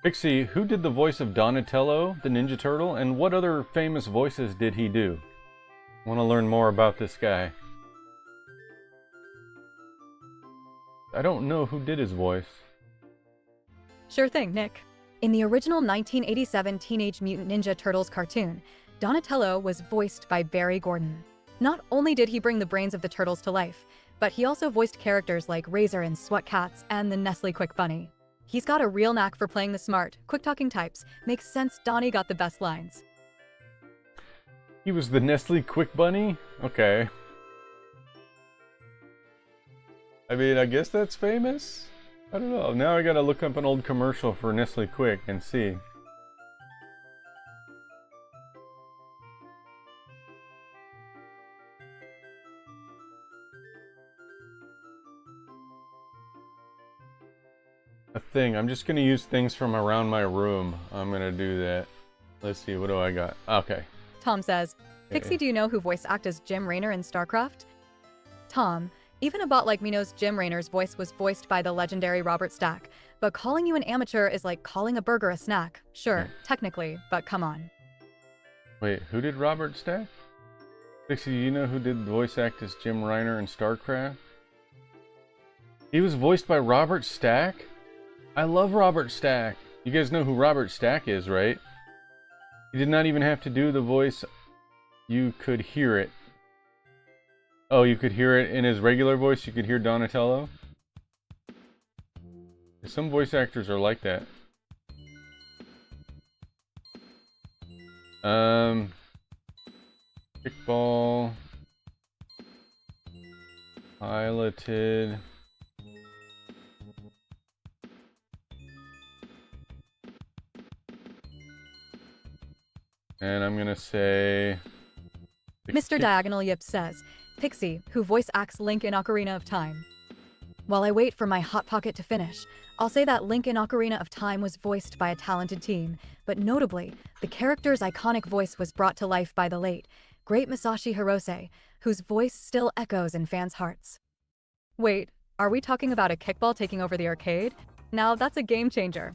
Pixie, who did the voice of Donatello, the Ninja Turtle, and what other famous voices did he do? I want to learn more about this guy. I don't know who did his voice. Sure thing, Nick. In the original 1987 Teenage Mutant Ninja Turtles cartoon, Donatello was voiced by Barry Gordon. Not only did he bring the brains of the Turtles to life, but he also voiced characters like Razor and Swat Cats and the Nestle Quick Bunny. He's got a real knack for playing the smart, quick-talking types. Makes sense Donnie got the best lines. He was the Nestle Quick Bunny? Okay. I mean, I guess that's famous? I don't know. Now I gotta look up an old commercial for Nestle Quick and see. A thing. I'm just gonna use things from around my room. I'm gonna do that. Let's see, what do I got? Okay. Tom says, Pixie, do you know who voice acted as Jim Raynor in StarCraft? Tom, even a bot like me knows Jim Raynor's voice was voiced by the legendary Robert Stack, but calling you an amateur is like calling a burger a snack. Sure, technically, but come on. Wait, who did Robert Stack? Pixie, do you know who did voice act as Jim Raynor in StarCraft? He was voiced by Robert Stack? I love Robert Stack. You guys know who Robert Stack is, right? He did not even have to do the voice. You could hear it. Oh, you could hear it in his regular voice? You could hear Donatello? Some voice actors are like that. Kickball. Piloted. And I'm gonna say... Mr. Diagonal Yip says, Pixie, who voice acts Link in Ocarina of Time. While I wait for my Hot Pocket to finish, I'll say that Link in Ocarina of Time was voiced by a talented team, but notably, the character's iconic voice was brought to life by the late, great Masashi Hirose, whose voice still echoes in fans' hearts. Wait, are we talking about a kickball taking over the arcade? Now that's a game changer.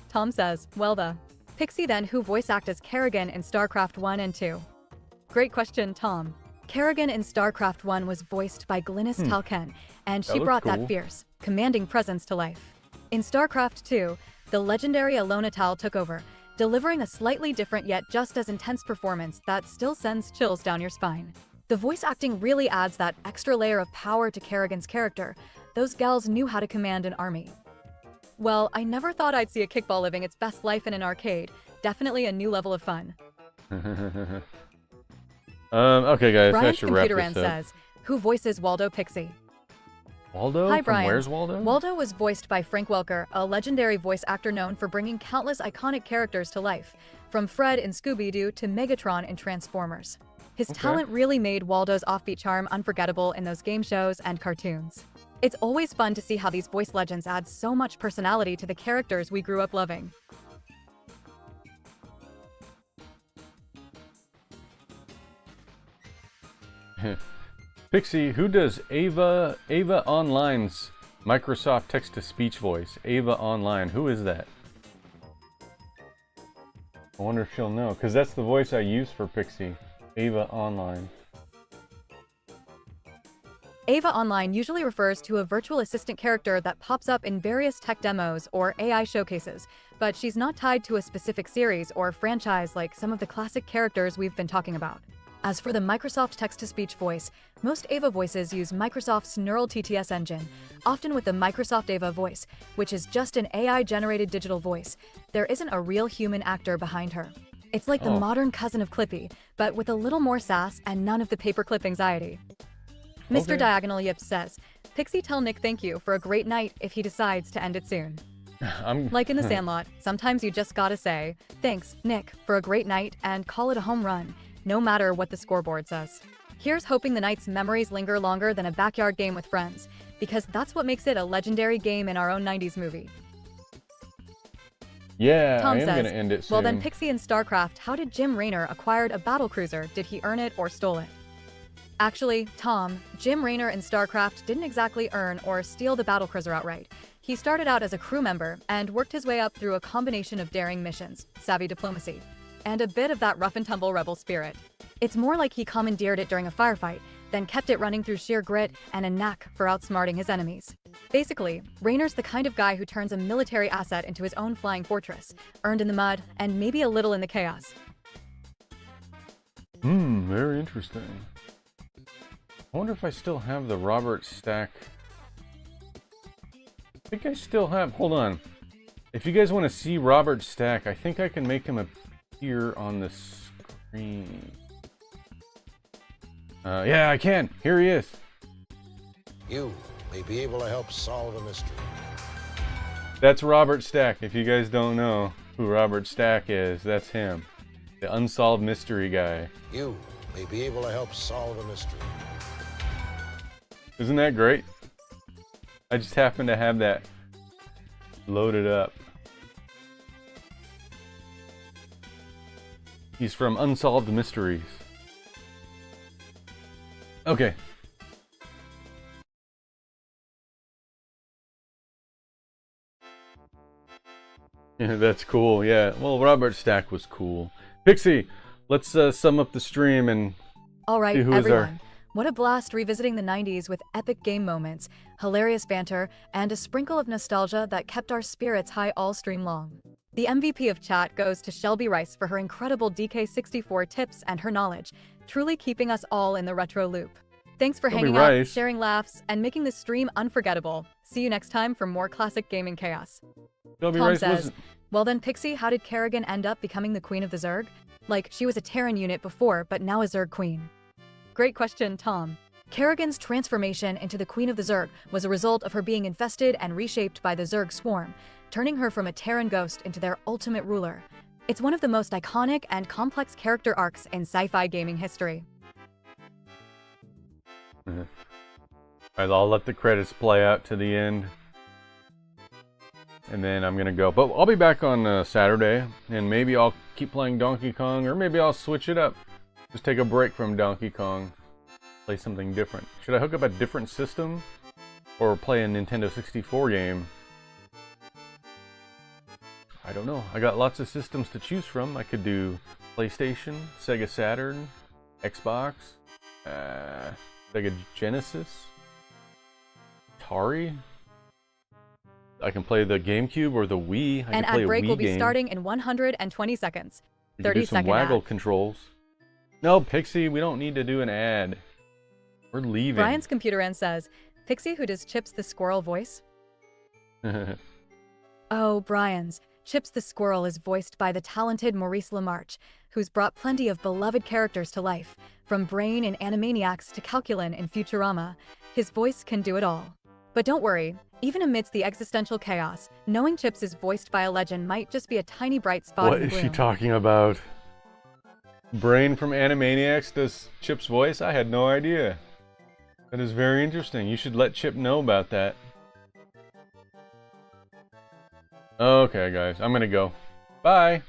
Tom says, well Pixie then, who voice act as Kerrigan in StarCraft 1 and 2? Great question, Tom. Kerrigan in StarCraft 1 was voiced by Glynis Talken, and she brought that fierce, commanding presence to life. In StarCraft 2, the legendary Alona Tal took over, delivering a slightly different yet just as intense performance that still sends chills down your spine. The voice acting really adds that extra layer of power to Kerrigan's character. Those gals knew how to command an army. Well, I never thought I'd see a kickball living its best life in an arcade. Definitely a new level of fun. Okay guys, I Brian should wrap Computeran this up. says, who voices Waldo Pixie? Waldo? Hi, From Brian. Where's Waldo? Waldo was voiced by Frank Welker, a legendary voice actor known for bringing countless iconic characters to life, from Fred in Scooby-Doo to Megatron in Transformers. His talent really made Waldo's offbeat charm unforgettable in those game shows and cartoons. It's always fun to see how these voice legends add so much personality to the characters we grew up loving. Pixie, who does Ava Online's Microsoft text-to-speech voice? Ava Online, who is that? I wonder if she'll know, because that's the voice I use for Pixie. Ava Online. Ava Online usually refers to a virtual assistant character that pops up in various tech demos or AI showcases, but she's not tied to a specific series or franchise like some of the classic characters we've been talking about. As for the Microsoft text-to-speech voice, most Ava voices use Microsoft's Neural TTS engine, often with the Microsoft Ava voice, which is just an AI-generated digital voice. There isn't a real human actor behind her. It's like the modern cousin of Clippy, but with a little more sass and none of the paperclip anxiety. Mr. Diagonal Yip says, Pixie, tell Nick thank you for a great night if he decides to end it soon. Like in the Sandlot, sometimes you just gotta say, thanks, Nick, for a great night and call it a home run, no matter what the scoreboard says. Here's hoping the night's memories linger longer than a backyard game with friends, because that's what makes it a legendary game in our own 90s movie. Yeah, Tom I am says, gonna end it soon. well then Pixie in StarCraft, how did Jim Raynor acquired a battlecruiser? Did he earn it or stole it? Actually, Tom, Jim Raynor in StarCraft didn't exactly earn or steal the battlecruiser outright. He started out as a crew member and worked his way up through a combination of daring missions, savvy diplomacy, and a bit of that rough-and-tumble rebel spirit. It's more like he commandeered it during a firefight, then kept it running through sheer grit and a knack for outsmarting his enemies. Basically, Raynor's the kind of guy who turns a military asset into his own flying fortress, earned in the mud and maybe a little in the chaos. Very interesting. I wonder if I still have the Robert Stack. I think I still have. Hold on. If you guys want to see Robert Stack, I think I can make him appear on the screen. Yeah, I can. Here he is. You may be able to help solve a mystery. That's Robert Stack. If you guys don't know who Robert Stack is, that's him. The unsolved mystery guy. You may be able to help solve a mystery. Isn't that great? I just happen to have that loaded up. He's from Unsolved Mysteries. Okay. Yeah, that's cool. Yeah. Well, Robert Stack was cool. Pixie, let's sum up the stream and All right, see who is everyone. What a blast revisiting the 90s with epic game moments, hilarious banter, and a sprinkle of nostalgia that kept our spirits high all stream long. The MVP of chat goes to Shelby Rice for her incredible DK64 tips and her knowledge, truly keeping us all in the retro loop. Thanks for hanging out, sharing laughs, and making this stream unforgettable. See you next time for more classic gaming chaos. Shelby Tom Rice says, wasn't. well then Pixie, how did Kerrigan end up becoming the queen of the Zerg? Like, she was a Terran unit before, but now a Zerg queen. Great question, Tom. Kerrigan's transformation into the Queen of the Zerg was a result of her being infested and reshaped by the Zerg swarm, turning her from a Terran ghost into their ultimate ruler. It's one of the most iconic and complex character arcs in sci-fi gaming history. Alright, I'll let the credits play out to the end. And then I'm gonna go. But I'll be back on Saturday, and maybe I'll keep playing Donkey Kong, or maybe I'll switch it up. Just take a break from Donkey Kong. Play something different. Should I hook up a different system? Or play a Nintendo 64 game? I don't know. I got lots of systems to choose from. I could do PlayStation, Sega Saturn, Xbox, Sega Genesis, Atari. I can play the GameCube or the Wii. An ad break will be starting in 120 seconds. 30 second waggle ad. controls. No, Pixie, we don't need to do an ad. We're leaving. Brian's computer end says, Pixie, who does Chips the Squirrel voice? Oh, Brian's. Chips the Squirrel is voiced by the talented Maurice LaMarche, who's brought plenty of beloved characters to life, from Brain in Animaniacs to Calculin in Futurama. His voice can do it all. But don't worry, even amidst the existential chaos, knowing Chips is voiced by a legend might just be a tiny bright spot What in the is gloom. she talking about? Brain from Animaniacs does Chip's voice? I had no idea. That is very interesting. You should let Chip know about that. Okay, guys, I'm gonna go. Bye!